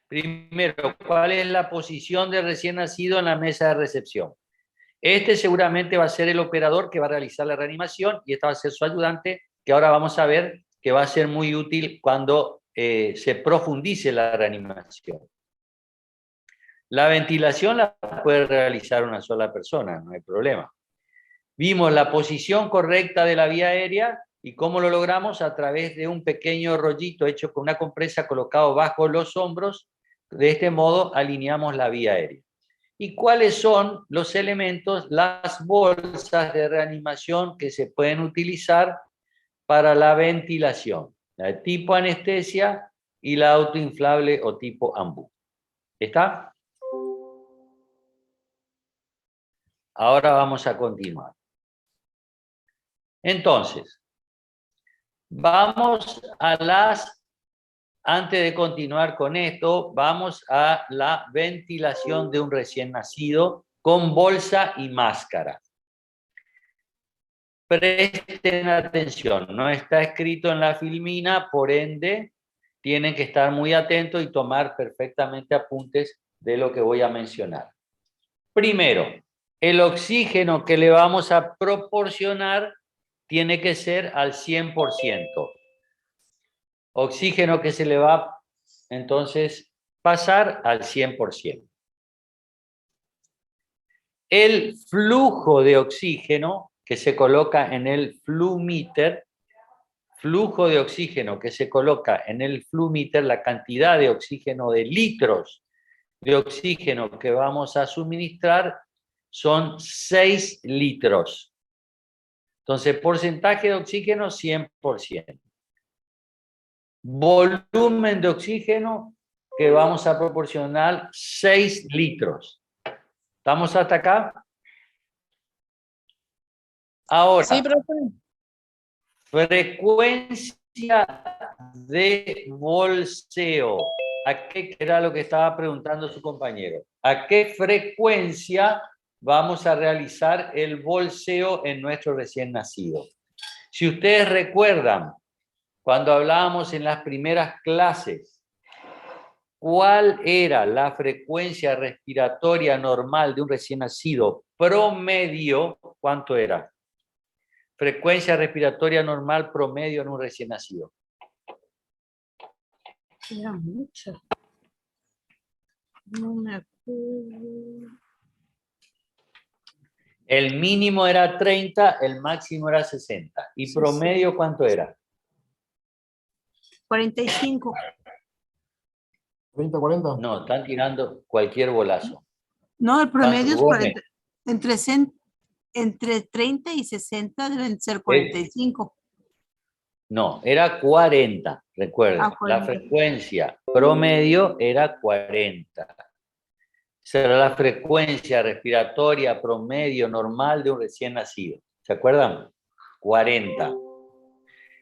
Primero, ¿cuál es la posición del recién nacido en la mesa de recepción? Este seguramente va a ser el operador que va a realizar la reanimación y esta va a ser su ayudante, que ahora vamos a ver que va a ser muy útil cuando se profundice la reanimación. La ventilación la puede realizar una sola persona, no hay problema. Vimos la posición correcta de la vía aérea y cómo lo logramos a través de un pequeño rollito hecho con una compresa colocado bajo los hombros. De este modo alineamos la vía aérea. ¿Y cuáles son los elementos, las bolsas de reanimación que se pueden utilizar para la ventilación? La de tipo anestesia y la autoinflable o tipo Ambú. ¿Está? Ahora vamos a continuar. Entonces, vamos a antes de continuar con esto, vamos a la ventilación de un recién nacido con bolsa y máscara. Presten atención, no está escrito en la filmina, por ende, tienen que estar muy atentos y tomar perfectamente apuntes de lo que voy a mencionar. Primero, el oxígeno que le vamos a proporcionar tiene que ser al 100%. Oxígeno que se le va, entonces, pasar al 100%. El flujo de oxígeno que se coloca en el flumíter, flujo de oxígeno que se coloca en el flumíter, la cantidad de oxígeno, de litros de oxígeno que vamos a suministrar son 6 litros. Entonces, porcentaje de oxígeno, 100%. Volumen de oxígeno que vamos a proporcionar, 6 litros. ¿Estamos hasta acá? Ahora, Sí, profe. frecuencia de bolseo. ¿A qué era lo que estaba preguntando su compañero? ¿A qué frecuencia vamos a realizar el bolseo en nuestro recién nacido? Si ustedes recuerdan, cuando hablábamos en las primeras clases, ¿cuál era la frecuencia respiratoria normal de un recién nacido promedio? ¿Cuánto era? Frecuencia respiratoria normal promedio en un recién nacido. Era mucho. No me acuerdo. El mínimo era 30, el máximo era 60. ¿Y promedio cuánto era? 45. 30, 40. No, están tirando cualquier bolazo. No, el promedio es Gómez. 40. Entre 30 y 60 deben ser 45. No, era 40, recuerden. Ah, 40. La frecuencia promedio era 40. Esa era la frecuencia respiratoria promedio normal de un recién nacido. ¿Se acuerdan? 40.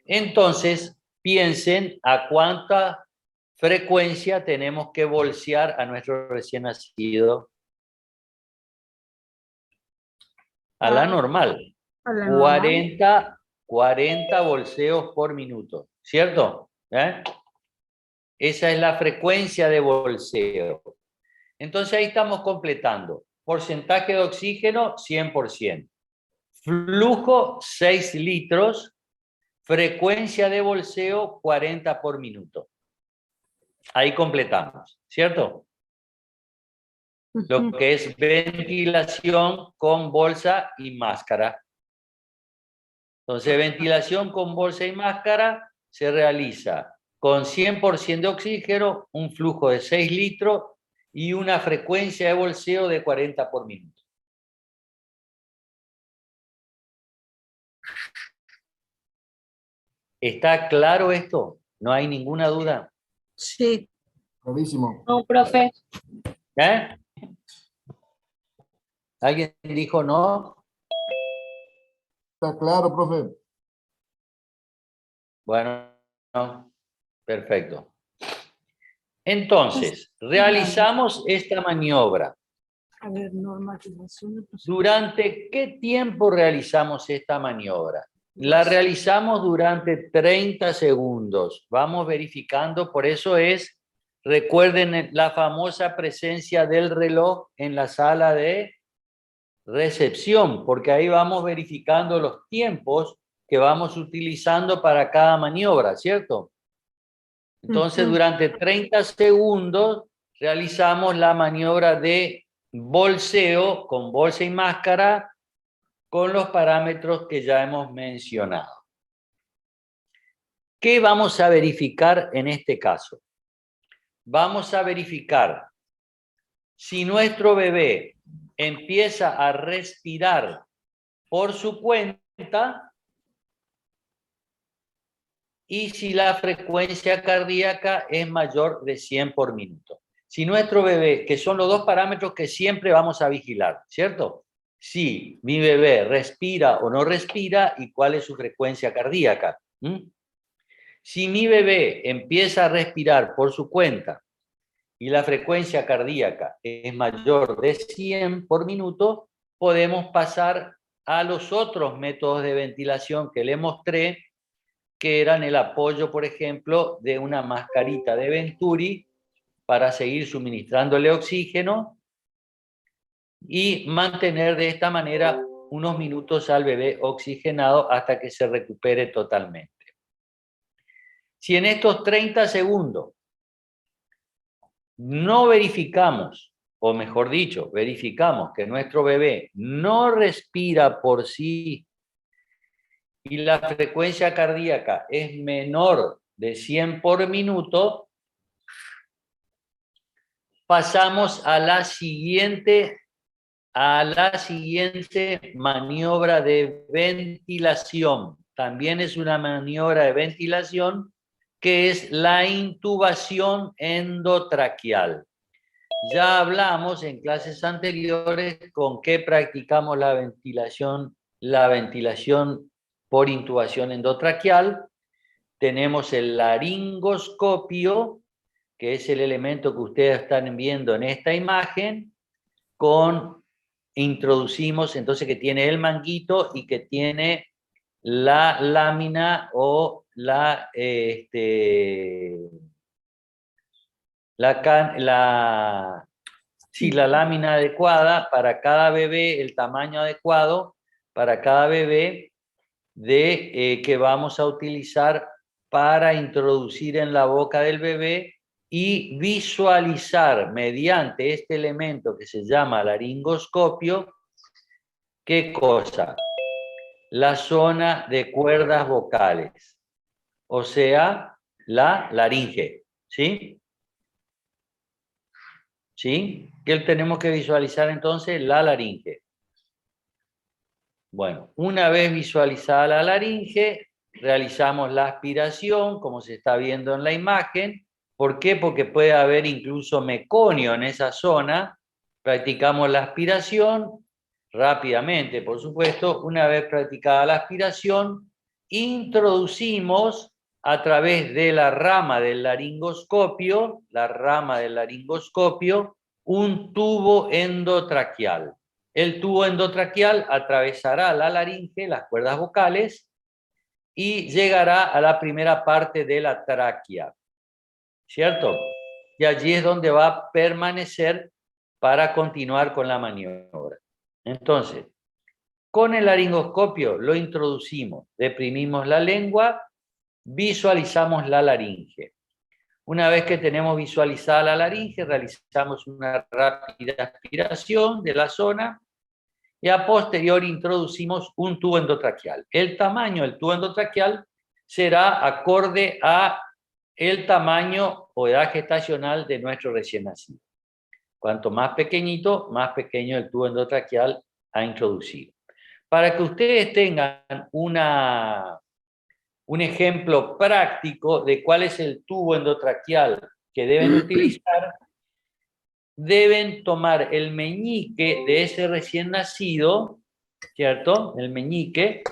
Entonces, piensen a cuánta frecuencia tenemos que bolsear a nuestro recién nacido. A la normal. A la normal. 40 bolseos por minuto, ¿cierto? Esa es la frecuencia de bolseo. Entonces ahí estamos completando. Porcentaje de oxígeno, 100%. Flujo, 6 litros. Frecuencia de bolseo, 40 por minuto. Ahí completamos, ¿cierto? Lo que es ventilación con bolsa y máscara. Entonces, ventilación con bolsa y máscara se realiza con 100% de oxígeno, un flujo de 6 litros y una frecuencia de bolseo de 40 por minuto. ¿Está claro esto? ¿No hay ninguna duda? Sí. Clarísimo. No, profe. ¿Eh? ¿Alguien dijo no? Está claro, profe. Bueno, no. Perfecto. Entonces, realizamos esta maniobra. A ver, normalización. ¿Durante qué tiempo realizamos esta maniobra? La realizamos durante 30 segundos. Vamos verificando, por eso recuerden la famosa presencia del reloj en la sala de recepción, porque ahí vamos verificando los tiempos que vamos utilizando para cada maniobra, ¿cierto? Entonces, durante 30 segundos realizamos la maniobra de bolseo con bolsa y máscara con los parámetros que ya hemos mencionado. ¿Qué vamos a verificar en este caso? Vamos a verificar si nuestro bebé empieza a respirar por su cuenta y si la frecuencia cardíaca es mayor de 100 por minuto. Si nuestro bebé, que son los dos parámetros que siempre vamos a vigilar, ¿cierto? Si mi bebé respira o no respira y cuál es su frecuencia cardíaca. Si mi bebé empieza a respirar por su cuenta y la frecuencia cardíaca es mayor de 100 por minuto, podemos pasar a los otros métodos de ventilación que le mostré, que eran el apoyo, por ejemplo, de una mascarita de Venturi para seguir suministrándole oxígeno y mantener de esta manera unos minutos al bebé oxigenado hasta que se recupere totalmente. Si en estos 30 segundos no verificamos, o mejor dicho, verificamos que nuestro bebé no respira por sí y la frecuencia cardíaca es menor de 100 por minuto, pasamos a la siguiente maniobra de ventilación. También es una maniobra de ventilación que es la intubación endotraqueal. Ya hablamos en clases anteriores con qué practicamos la ventilación por intubación endotraqueal. Tenemos el laringoscopio, que es el elemento que ustedes están viendo en esta imagen, introducimos, entonces, que tiene el manguito y que tiene la lámina o la lámina adecuada para cada bebé, el tamaño adecuado para cada bebé que vamos a utilizar para introducir en la boca del bebé y visualizar mediante este elemento que se llama laringoscopio, ¿qué cosa? La zona de cuerdas vocales, o sea, la laringe, ¿sí? ¿Sí? ¿Qué tenemos que visualizar entonces? La laringe. Bueno, una vez visualizada la laringe, realizamos la aspiración, como se está viendo en la imagen. ¿Por qué? Porque puede haber incluso meconio en esa zona. Practicamos la aspiración rápidamente, por supuesto. Una vez practicada la aspiración, introducimos a través de la rama del laringoscopio, un tubo endotraqueal. El tubo endotraqueal atravesará la laringe, las cuerdas vocales, y llegará a la primera parte de la tráquea, ¿cierto? Y allí es donde va a permanecer para continuar con la maniobra. Entonces, con el laringoscopio lo introducimos, deprimimos la lengua, visualizamos la laringe. Una vez que tenemos visualizada la laringe, realizamos una rápida aspiración de la zona y a posteriori introducimos un tubo endotraqueal. El tamaño del tubo endotraqueal será acorde a el tamaño o edad gestacional de nuestro recién nacido. Cuanto más pequeñito, más pequeño el tubo endotraqueal a introducir. Para que ustedes tengan un ejemplo práctico de cuál es el tubo endotraqueal que deben utilizar, deben tomar el meñique de ese recién nacido, ¿cierto? El meñique,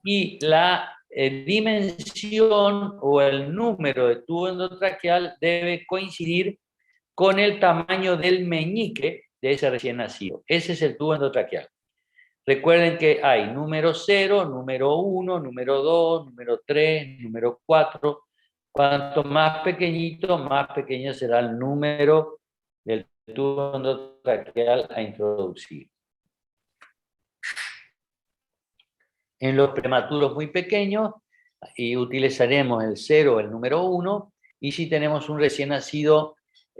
y la dimensión o el número de tubo endotraqueal debe coincidir con el tamaño del meñique de ese recién nacido. Ese es el tubo endotraqueal. Recuerden que hay número 0, número 1, número 2, número 3, número 4. Cuanto más pequeño será el número del tubo endotraqueal a introducir. En los prematuros muy pequeños utilizaremos el 0, el número 1, y si tenemos un recién nacido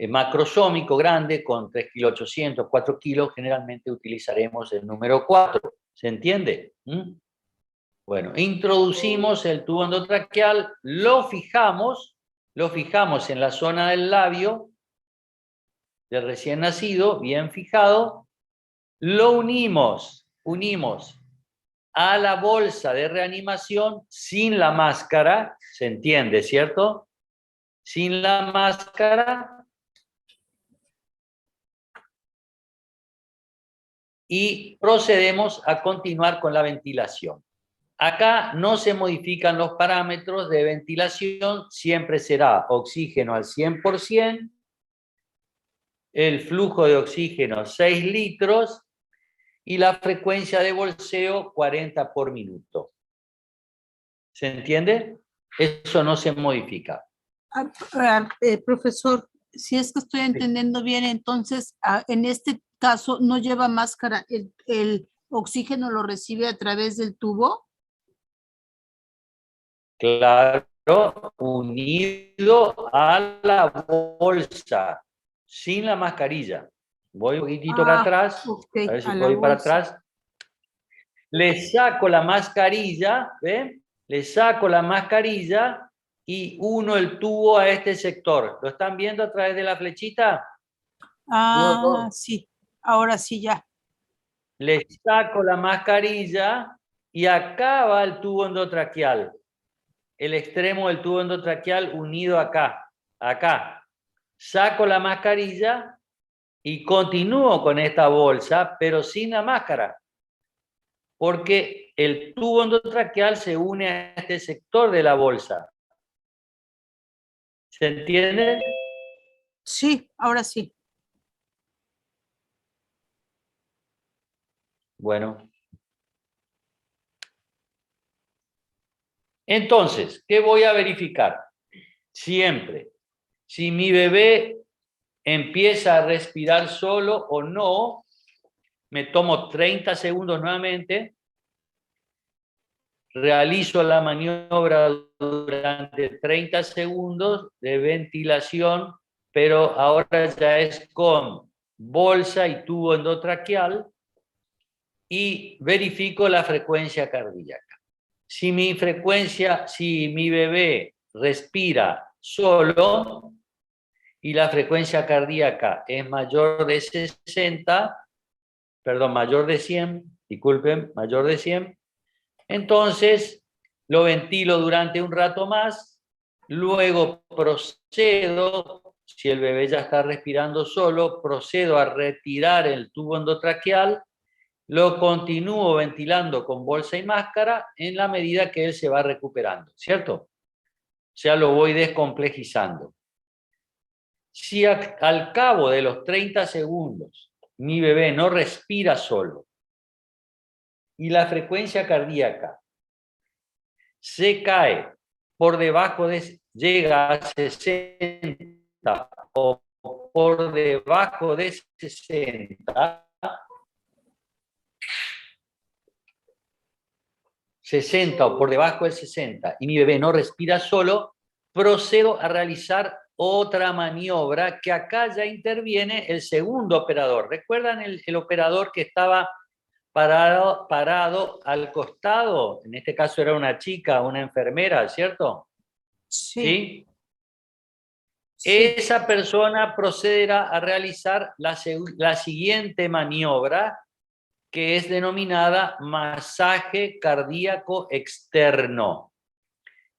macrosómico grande con 3,8 kg, 4 kilos, generalmente utilizaremos el número 4. ¿Se entiende? Bueno, introducimos el tubo endotraqueal, lo fijamos en la zona del labio del recién nacido, bien fijado, lo unimos a la bolsa de reanimación sin la máscara, ¿se entiende, cierto? Sin la máscara. Y procedemos a continuar con la ventilación. Acá no se modifican los parámetros de ventilación, siempre será oxígeno al 100%, el flujo de oxígeno 6 litros y la frecuencia de bolseo 40 por minuto. ¿Se entiende? Eso no se modifica. Profesor, si es que estoy entendiendo bien, entonces en este caso no lleva máscara, el oxígeno lo recibe a través del tubo. Claro, unido a la bolsa. sin la mascarilla. Voy un poquitito para atrás, ok, a ver si a la puedo ir para bolsa. atrás. Le saco la mascarilla, ¿ven? Le saco la mascarilla y uno el tubo a este sector. ¿Lo están viendo a través de la flechita? Ah, sí, ahora sí ya. Le saco la mascarilla y acá va el tubo endotraqueal. El extremo del tubo endotraqueal unido acá. Acá. Saco la mascarilla y continúo con esta bolsa, pero sin la máscara. Porque el tubo endotraqueal se une a este sector de la bolsa. ¿Se entiende? Sí, ahora sí. Bueno. Entonces, ¿qué voy a verificar? Siempre. Si mi bebé empieza a respirar solo o no, me tomo 30 segundos nuevamente, realizo la maniobra durante 30 segundos de ventilación, pero ahora ya es con bolsa y tubo endotraqueal y verifico la frecuencia cardíaca. Si mi bebé respira solo y la frecuencia cardíaca es mayor de 100, disculpen, mayor de 100, entonces lo ventilo durante un rato más, luego procedo, si el bebé ya está respirando solo, procedo a retirar el tubo endotraqueal, lo continúo ventilando con bolsa y máscara en la medida que él se va recuperando, ¿cierto? O sea, lo voy descomplejizando. Si al cabo de los 30 segundos mi bebé no respira solo y la frecuencia cardíaca se cae por debajo llega a 60 o por debajo de 60 o por debajo de 60 y mi bebé no respira solo, procedo a realizar otra maniobra que acá ya interviene el segundo operador. ¿Recuerdan el operador que estaba parado al costado? En este caso era una chica, una enfermera, ¿cierto? Sí. ¿Sí? Esa persona procederá a realizar la siguiente maniobra, que es denominada masaje cardíaco externo.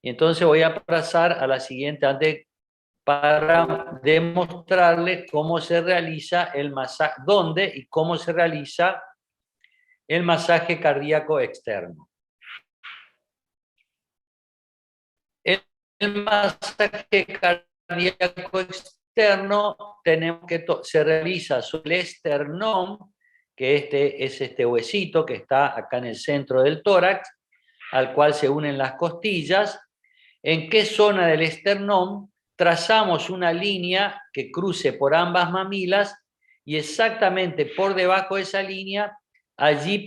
Y entonces voy a pasar a la siguiente para demostrarles cómo se realiza el masaje, dónde y cómo se realiza el masaje cardíaco externo. El masaje cardíaco externo se realiza sobre el esternón, que es este huesito que está acá en el centro del tórax, al cual se unen las costillas. ¿En qué zona del esternón? Trazamos una línea que cruce por ambas mamilas y exactamente por debajo de esa línea, allí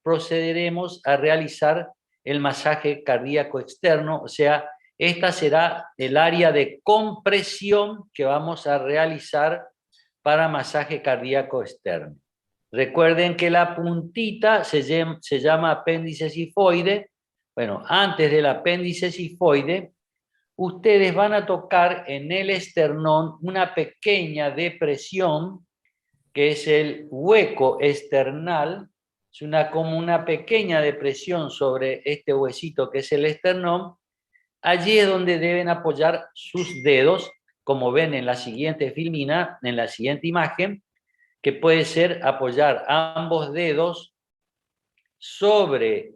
procederemos a realizar el masaje cardíaco externo, o sea, esta será el área de compresión que vamos a realizar para masaje cardíaco externo. Recuerden que la puntita se llama apéndice cifoide. Bueno, antes del apéndice cifoide, ustedes van a tocar en el esternón una pequeña depresión, que es el hueco esternal. Es como una pequeña depresión sobre este huesito que es el esternón. Allí es donde deben apoyar sus dedos, como ven en la siguiente filmina, en la siguiente imagen, que puede ser apoyar ambos dedos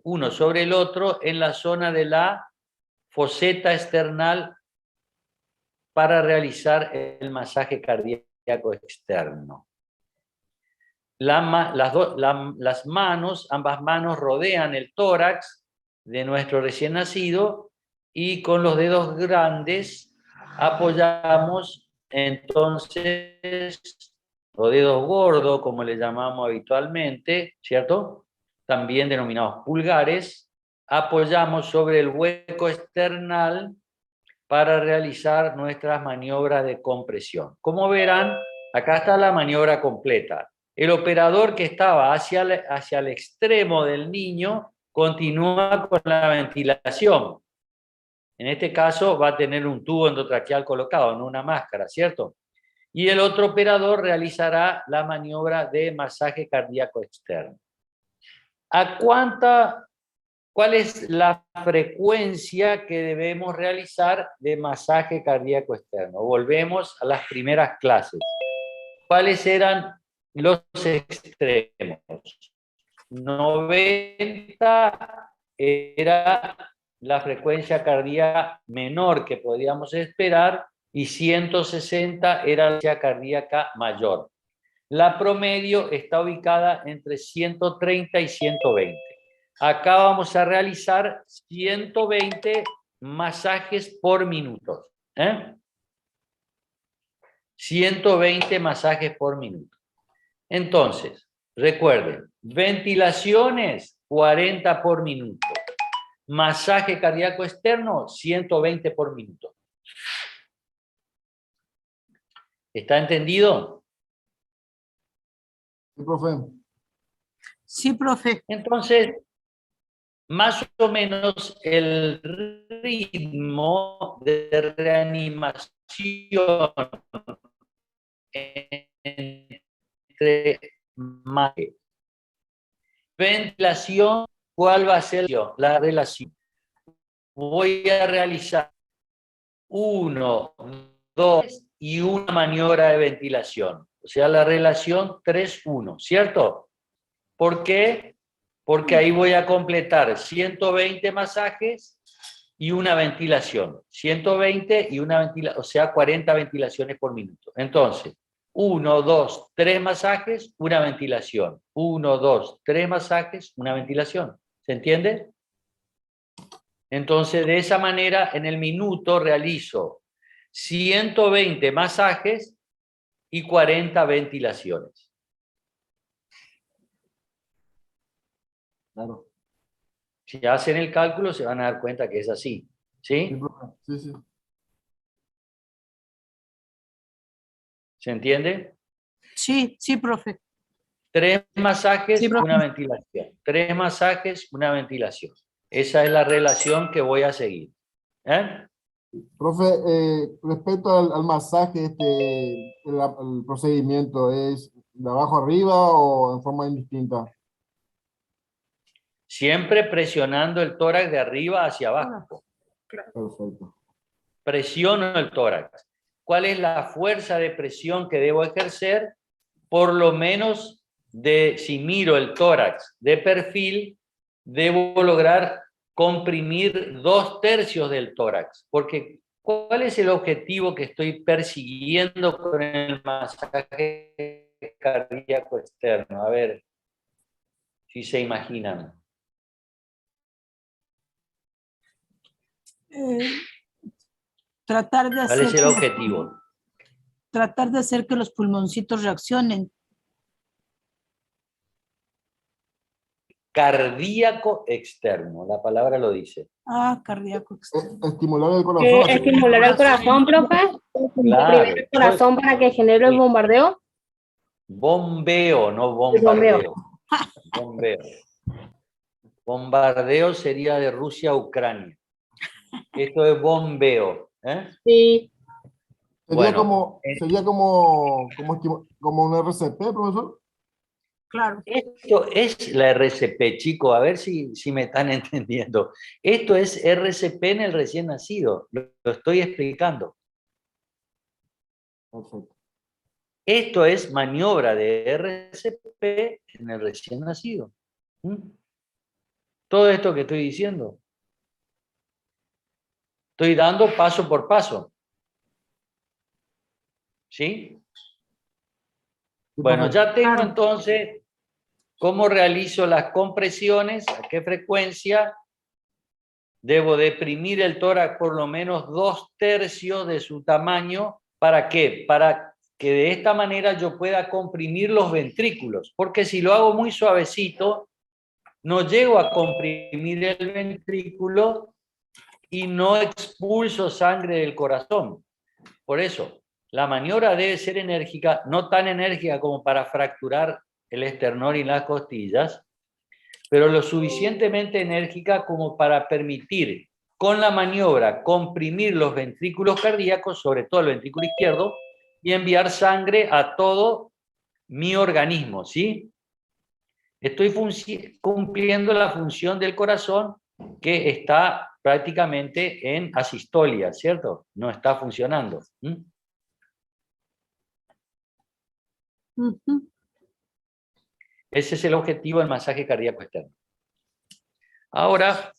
uno sobre el otro en la zona de la foseta esternal para realizar el masaje cardíaco externo. Las manos, ambas manos rodean el tórax de nuestro recién nacido y con los dedos grandes apoyamos entonces los dedos gordos, como le llamamos habitualmente, ¿cierto? También denominados pulgares, apoyamos sobre el hueco esternal para realizar nuestras maniobras de compresión. Como verán, acá está la maniobra completa. El operador que estaba hacia el extremo del niño continúa con la ventilación. En este caso va a tener un tubo endotraqueal colocado, no una máscara, ¿cierto? Y el otro operador realizará la maniobra de masaje cardíaco externo. ¿Cuál es la frecuencia que debemos realizar de masaje cardíaco externo? Volvemos a las primeras clases. ¿Cuáles eran los extremos? 90 era la frecuencia cardíaca menor que podríamos esperar y 160 era la frecuencia cardíaca mayor. La promedio está ubicada entre 130 y 120. Acá vamos a realizar 120 masajes por minuto. 120 masajes por minuto. Entonces, recuerden, ventilaciones 40 por minuto. Masaje cardíaco externo 120 por minuto. ¿Está entendido? Sí, profe. Sí, profe. Entonces, más o menos el ritmo de reanimación entre ventilación, ¿cuál va a ser la relación? Voy a realizar 1, 2 y una maniobra de ventilación. O sea, la relación 3-1, ¿cierto? ¿Por qué? Porque ahí voy a completar 120 masajes y una ventilación. 120 y una ventilación, o sea, 40 ventilaciones por minuto. Entonces, 1, 2, 3 masajes, una ventilación. 1, 2, 3 masajes, una ventilación. ¿Se entiende? Entonces, de esa manera, en el minuto realizo 120 masajes y 40 ventilaciones. Claro. Si hacen el cálculo, se van a dar cuenta que es así. Sí, ¿Sí? profe. Sí, sí. ¿Se entiende? Sí, sí, profe. 3 masajes, Sí, profe. una ventilación. 3 masajes, una ventilación. Esa es la relación que voy a seguir. Profe, respecto al masaje, el procedimiento es de abajo arriba o en forma indistinta. Siempre presionando el tórax de arriba hacia abajo. Perfecto. Presiono el tórax. ¿Cuál es la fuerza de presión que debo ejercer? Por lo menos, si miro el tórax de perfil, debo lograr comprimir 2/3 del tórax. Porque, ¿cuál es el objetivo que estoy persiguiendo con el masaje cardíaco externo? A ver si se imaginan. Tratar de ¿Cuál es hacer el objetivo? tratar de hacer que los pulmoncitos reaccionen. Cardíaco externo, la palabra lo dice. Ah, cardíaco externo. Estimular el corazón. Estimular el corazón, profe. Claro. Comprimir el corazón para que genere el bombardeo. Bombeo, no bombardeo. Bombeo. Bombardeo sería de Rusia a Ucrania. Esto es bombeo. Sí. Sería como un RCP, profesor. Claro. Esto es la RCP, chicos, a ver si me están entendiendo. Esto es RCP en el recién nacido, lo estoy explicando. Perfecto. Esto es maniobra de RCP en el recién nacido. Todo esto que estoy diciendo. Estoy dando paso por paso. ¿Sí? Bueno, ya tengo entonces cómo realizo las compresiones, a qué frecuencia. Debo deprimir el tórax por lo menos 2/3 de su tamaño. ¿Para qué? Para que de esta manera yo pueda comprimir los ventrículos. Porque si lo hago muy suavecito, no llego a comprimir el ventrículo y no expulso sangre del corazón. Por eso, la maniobra debe ser enérgica, no tan enérgica como para fracturar el esternón y las costillas, pero lo suficientemente enérgica como para permitir con la maniobra comprimir los ventrículos cardíacos, sobre todo el ventrículo izquierdo, y enviar sangre a todo mi organismo, ¿sí? Estoy cumpliendo la función del corazón que está prácticamente en asistolia, ¿cierto? No está funcionando. Ujú. Ese es el objetivo del masaje cardíaco externo. Ahora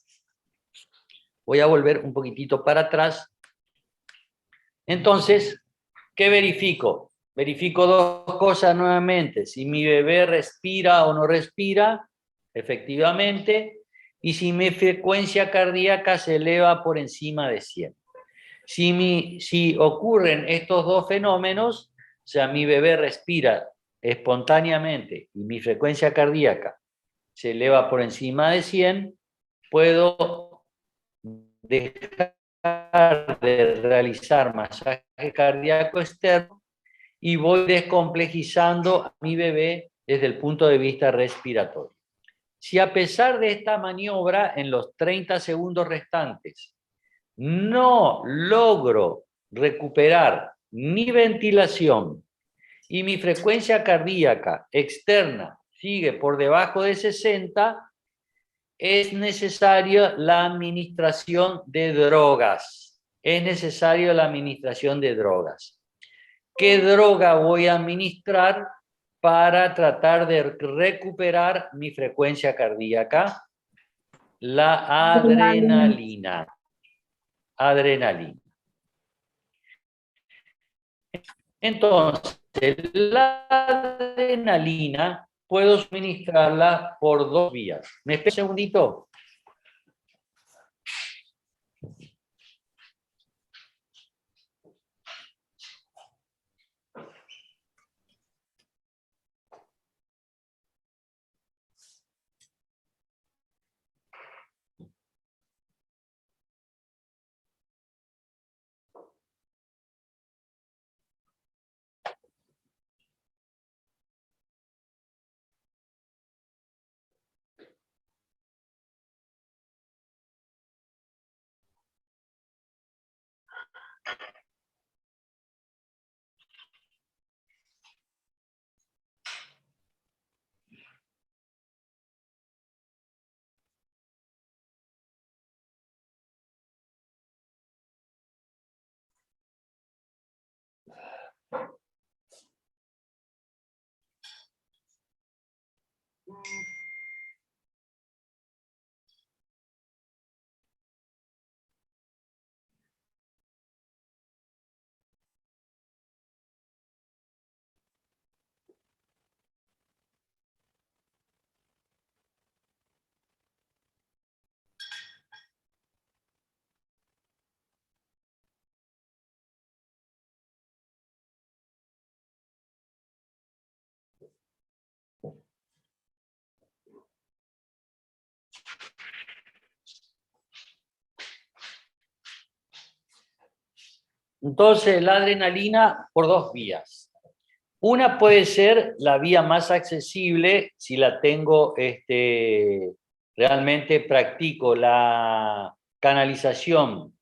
voy a volver un poquitito para atrás. Entonces, ¿qué verifico? Verifico dos cosas nuevamente. Si mi bebé respira o no respira, efectivamente, y si mi frecuencia cardíaca se eleva por encima de 100. Si ocurren estos dos fenómenos, o sea, mi bebé respira espontáneamente y mi frecuencia cardíaca se eleva por encima de 100, puedo dejar de realizar masaje cardíaco externo y voy descomplejizando a mi bebé desde el punto de vista respiratorio. Si a pesar de esta maniobra, en los 30 segundos restantes, no logro recuperar mi ventilación y mi frecuencia cardíaca externa sigue por debajo de 60, es necesaria la administración de drogas. Es necesaria la administración de drogas. ¿Qué droga voy a administrar para tratar de recuperar mi frecuencia cardíaca? La adrenalina. Adrenalina. Entonces, la adrenalina puedo suministrarla por dos vías. ¿Me espera un segundito? Entonces, la adrenalina por dos vías. Una puede ser la vía más accesible si la tengo, realmente practico la canalización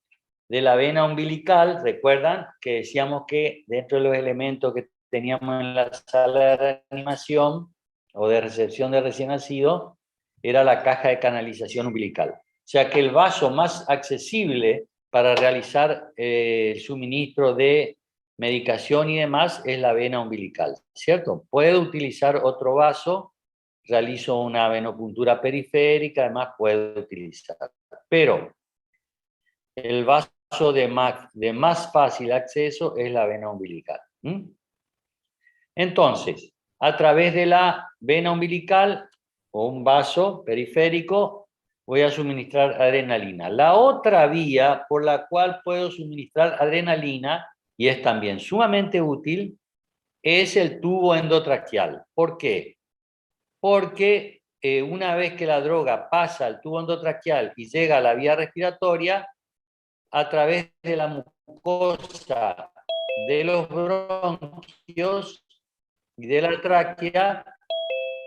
de la vena umbilical. Recuerdan que decíamos que dentro de los elementos que teníamos en la sala de reanimación o de recepción de recién nacido, era la caja de canalización umbilical. O sea que el vaso más accesible para realizar el suministro de medicación y demás es la vena umbilical, ¿cierto? Puedo utilizar otro vaso, realizo una venopuntura periférica, además puedo utilizar. Pero el vaso de más fácil acceso es la vena umbilical. Entonces, a través de la vena umbilical o un vaso periférico, voy a suministrar adrenalina. La otra vía por la cual puedo suministrar adrenalina, y es también sumamente útil, es el tubo endotraqueal. ¿Por qué? Porque una vez que la droga pasa al tubo endotraqueal y llega a la vía respiratoria, a través de la mucosa de los bronquios y de la tráquea,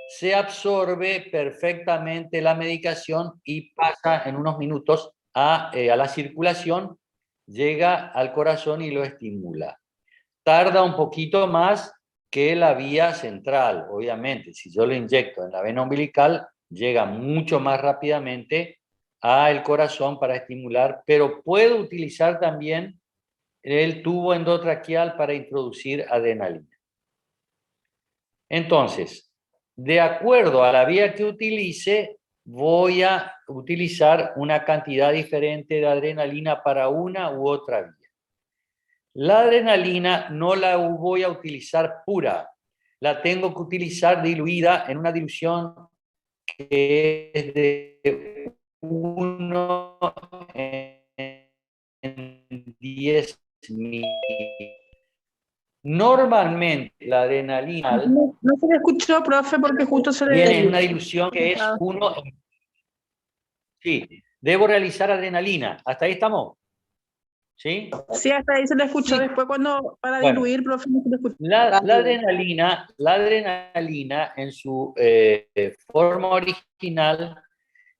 se absorbe perfectamente la medicación y pasa en unos minutos a la circulación, llega al corazón y lo estimula. Tarda un poquito más que la vía central, obviamente. Si yo lo inyecto en la vena umbilical, llega mucho más rápidamente al corazón para estimular, pero puedo utilizar también el tubo endotraqueal para introducir adrenalina. Entonces, de acuerdo a la vía que utilice, voy a utilizar una cantidad diferente de adrenalina para una u otra vía. La adrenalina no la voy a utilizar pura, la tengo que utilizar diluida en una dilución que es de 1 en 10.000. Normalmente la adrenalina No se le escuchó, profe, porque justo se viene en le... una dilución que es 1. Sí, debo realizar adrenalina. ¿Hasta ahí estamos? ¿Sí? Sí, hasta ahí se le escuchó. Sí. Después cuando, para Bueno. diluir, profe, no se le escuchó. La adrenalina en su forma original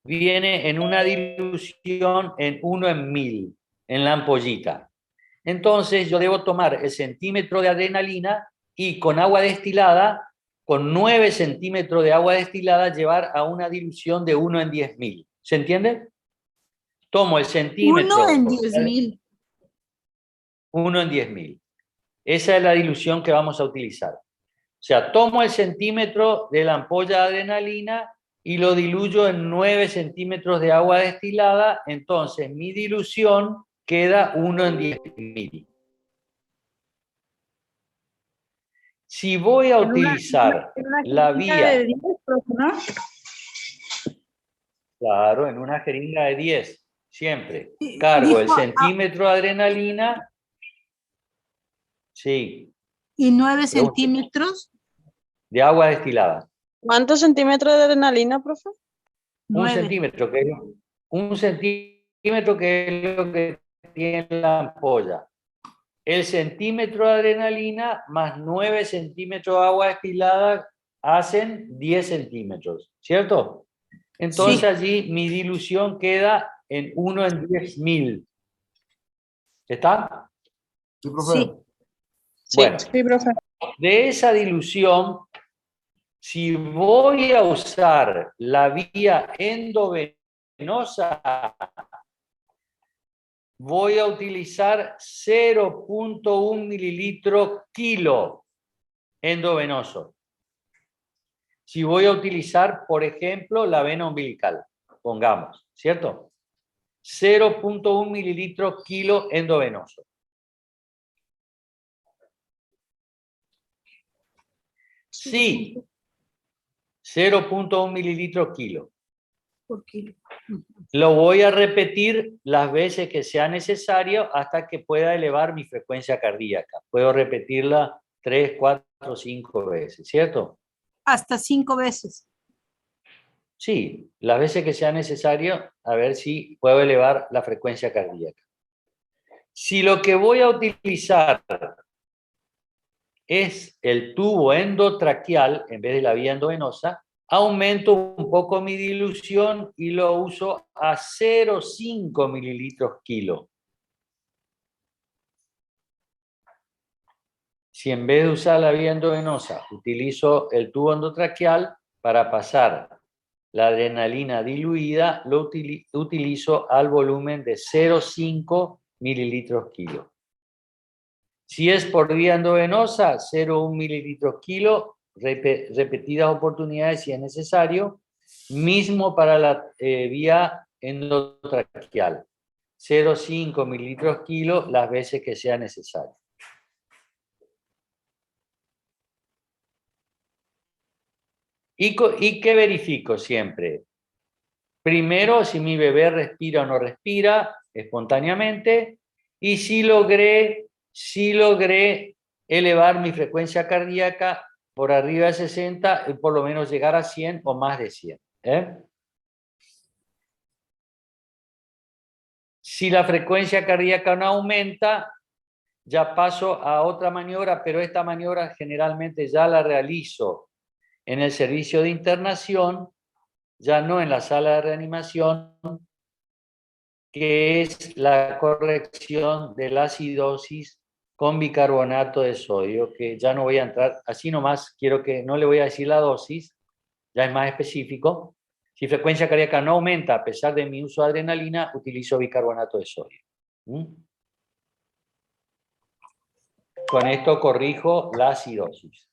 viene en una dilución en 1 en 1000, en la ampollita. Entonces yo debo tomar el centímetro de adrenalina y con agua destilada, con 9 centímetros de agua destilada, llevar a una dilución de 1 en 10.000. ¿Se entiende? Tomo el centímetro. 1 en 10.000. 1 en 10.000. Esa es la dilución que vamos a utilizar. O sea, tomo el centímetro de la ampolla de adrenalina y lo diluyo en 9 centímetros de agua destilada, entonces mi dilución queda 1 en 10.000. Si voy a utilizar la vía... de 10, profe, ¿no? Claro, en una jeringa de 10, siempre. Cargo el centímetro de adrenalina. Sí. ¿Y 9 centímetros? De agua destilada. ¿Cuántos centímetros de adrenalina, profe? 1 centímetro, que es lo que tiene la ampolla. El centímetro de adrenalina más 9 centímetros de agua destilada hacen 10 centímetros, ¿cierto? Entonces allí mi dilución queda en 1 en 10.000. ¿Está? Sí, profe. Bueno, Sí, profe. de esa dilución, si voy a usar la vía endovenosa, voy a utilizar 0.1 mililitro kilo endovenoso. Si voy a utilizar, por ejemplo, la vena umbilical, pongamos, ¿cierto? 0.1 mililitro kilo endovenoso. Sí, 0.1 mililitro kilo. Por kilo. Lo voy a repetir las veces que sea necesario hasta que pueda elevar mi frecuencia cardíaca. Puedo repetirla 3, 4, 5 veces, ¿cierto? Hasta 5 veces. Sí, las veces que sea necesario, a ver si puedo elevar la frecuencia cardíaca. Si lo que voy a utilizar es el tubo endotraqueal en vez de la vía endovenosa, aumento un poco mi dilución y lo uso a 0,5 mililitros kilo. Si en vez de usar la vía endovenosa utilizo el tubo endotraqueal para pasar la adrenalina diluida, lo utilizo al volumen de 0,5 mililitros kilo. Si es por vía endovenosa, 0,1 mililitros kilo, repetidas oportunidades si es necesario, mismo para la vía endotraqueal, 0,5 mililitros kilo las veces que sea necesario. ¿Y qué verifico siempre? Primero, si mi bebé respira o no respira espontáneamente, y si logré elevar mi frecuencia cardíaca por arriba de 60, y por lo menos llegar a 100 o más de 100. Si la frecuencia cardíaca no aumenta, ya paso a otra maniobra, pero esta maniobra generalmente ya la realizo en el servicio de internación, ya no en la sala de reanimación, que es la corrección de la acidosis con bicarbonato de sodio, que ya no voy a entrar, así nomás quiero que no le voy a decir la dosis, ya es más específico. Si frecuencia cardíaca no aumenta a pesar de mi uso de adrenalina, utilizo bicarbonato de sodio. Con esto corrijo la acidosis.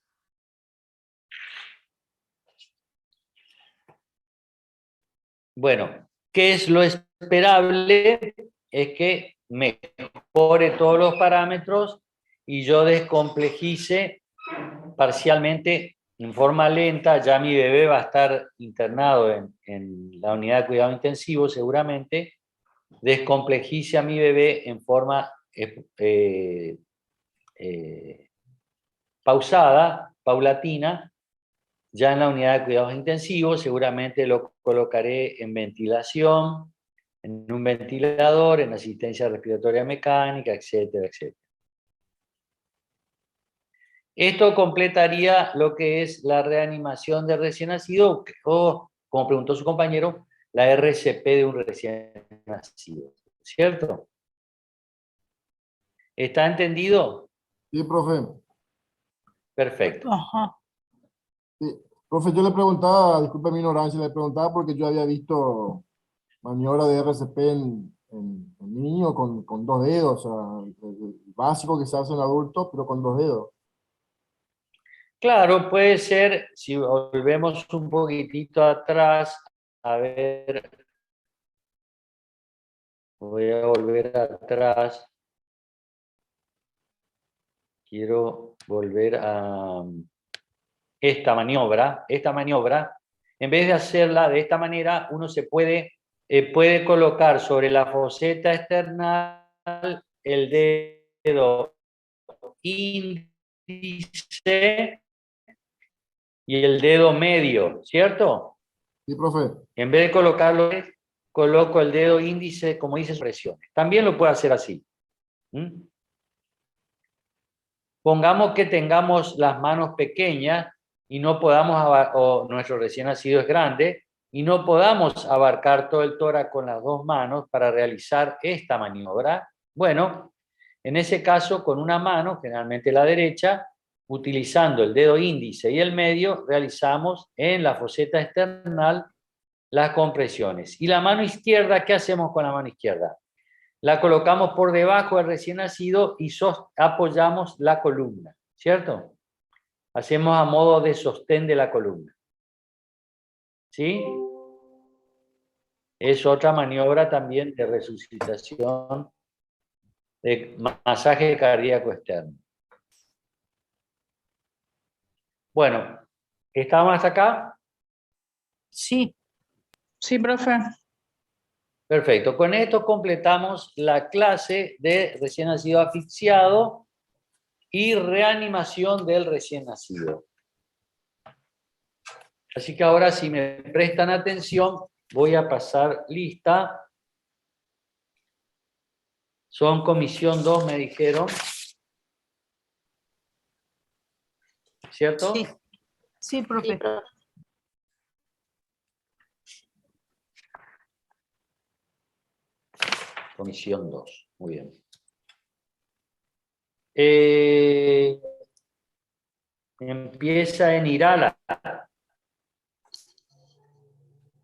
Bueno, ¿qué es lo esperable? Es que mejore todos los parámetros y yo descomplejice parcialmente en forma lenta. Ya mi bebé va a estar internado en la unidad de cuidado intensivo seguramente. Descomplejice a mi bebé en forma pausada, paulatina. Ya en la unidad de cuidados intensivos seguramente lo colocaré en ventilación, en un ventilador, en asistencia respiratoria mecánica, etcétera, etcétera. Esto completaría lo que es la reanimación de recién nacido, o, como preguntó su compañero, la RCP de un recién nacido, ¿cierto? ¿Está entendido? Sí, profe. Perfecto. Ajá. Sí. Profe, yo le preguntaba, disculpe mi ignorancia, le preguntaba porque yo había visto maniobra de RCP en niños con 2 dedos, o sea, el básico que se hace en adultos, pero con 2 dedos. Claro, puede ser, si volvemos un poquitito atrás, a ver, voy a volver atrás. Quiero volver a esta maniobra. Esta maniobra, en vez de hacerla de esta manera, uno se puede colocar sobre la foseta external el dedo índice y el dedo medio, ¿cierto? Sí, profe. En vez de colocarlo, coloco el dedo índice, como dice, presiones. También lo puedo hacer así. Pongamos que tengamos las manos pequeñas y no podamos, o nuestro recién nacido es grande, y no podamos abarcar todo el tórax con las 2 manos para realizar esta maniobra. Bueno, en ese caso, con una mano, generalmente la derecha, utilizando el dedo índice y el medio, realizamos en la foseta external las compresiones. Y la mano izquierda, ¿qué hacemos con la mano izquierda? La colocamos por debajo del recién nacido y apoyamos la columna, ¿cierto? Hacemos a modo de sostén de la columna. ¿Sí? Es otra maniobra también de resucitación, de masaje cardíaco externo. Bueno, ¿estamos hasta acá? Sí. Sí, profe. Perfecto. Con esto completamos la clase de recién nacido asfixiado y reanimación del recién nacido. Así que ahora, si me prestan atención, voy a pasar lista. Son comisión 2, me dijeron. ¿Cierto? Sí. Sí, profe. Sí, profe. Comisión 2. Muy bien. Empieza en Irala.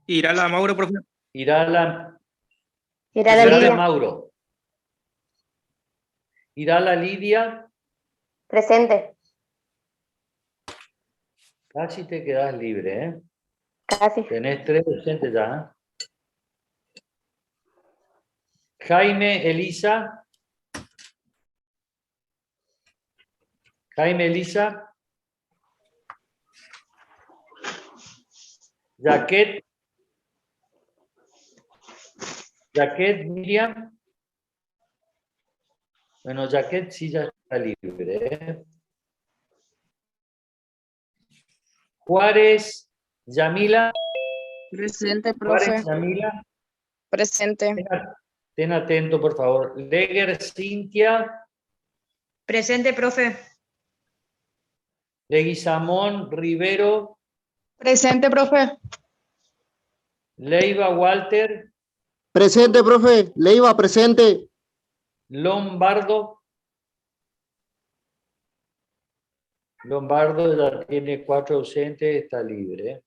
Irala Mauro, profe. Irala Lidia. Mauro. Irala Lidia. Presente. Casi te quedas libre, ¿eh? Casi. Tenés 3 docentes ya. Jaime Elisa. Jaime Elisa. Jaquet. Jaquet Miriam. Bueno, Jaquet sí ya está libre, ¿eh? Juárez Yamila. Presente, profe. Juárez Yamila. Presente. Estén atentos, por favor. Leger Cintia, Presente, profe. Leguizamón Rivero, Presente, profe. Leiva Walter, Presente, profe. Leiva, presente. Lombardo. Lombardo ya tiene 4 ausentes, está libre.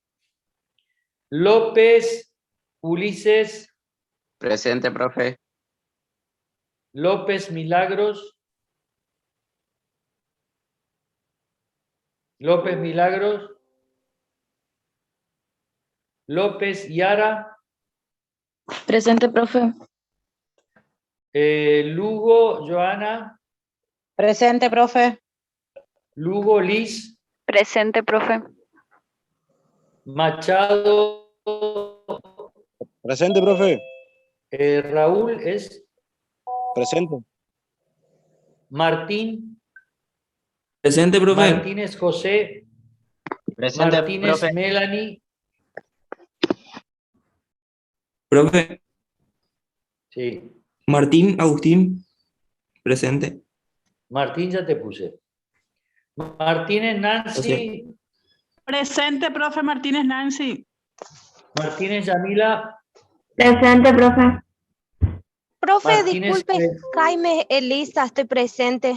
López Ulises, Presente, profe. López Milagros. López Milagros. López Yara. Presente, profe. Lugo Joana. Presente, profe. Lugo Liz. Presente, profe. Machado. Presente, profe. Raúl es. Presente. Martín. Presente, profe. Martínez José. Presente, Martínez profe. Melanie. Profe. Sí. Martín Agustín. Presente. Martín ya te puse. Martínez Nancy. Presente, profe Martínez Nancy. Martínez Yamila. Presente, profe. Profe, Martínez disculpe, Jaime Elisa, estoy presente.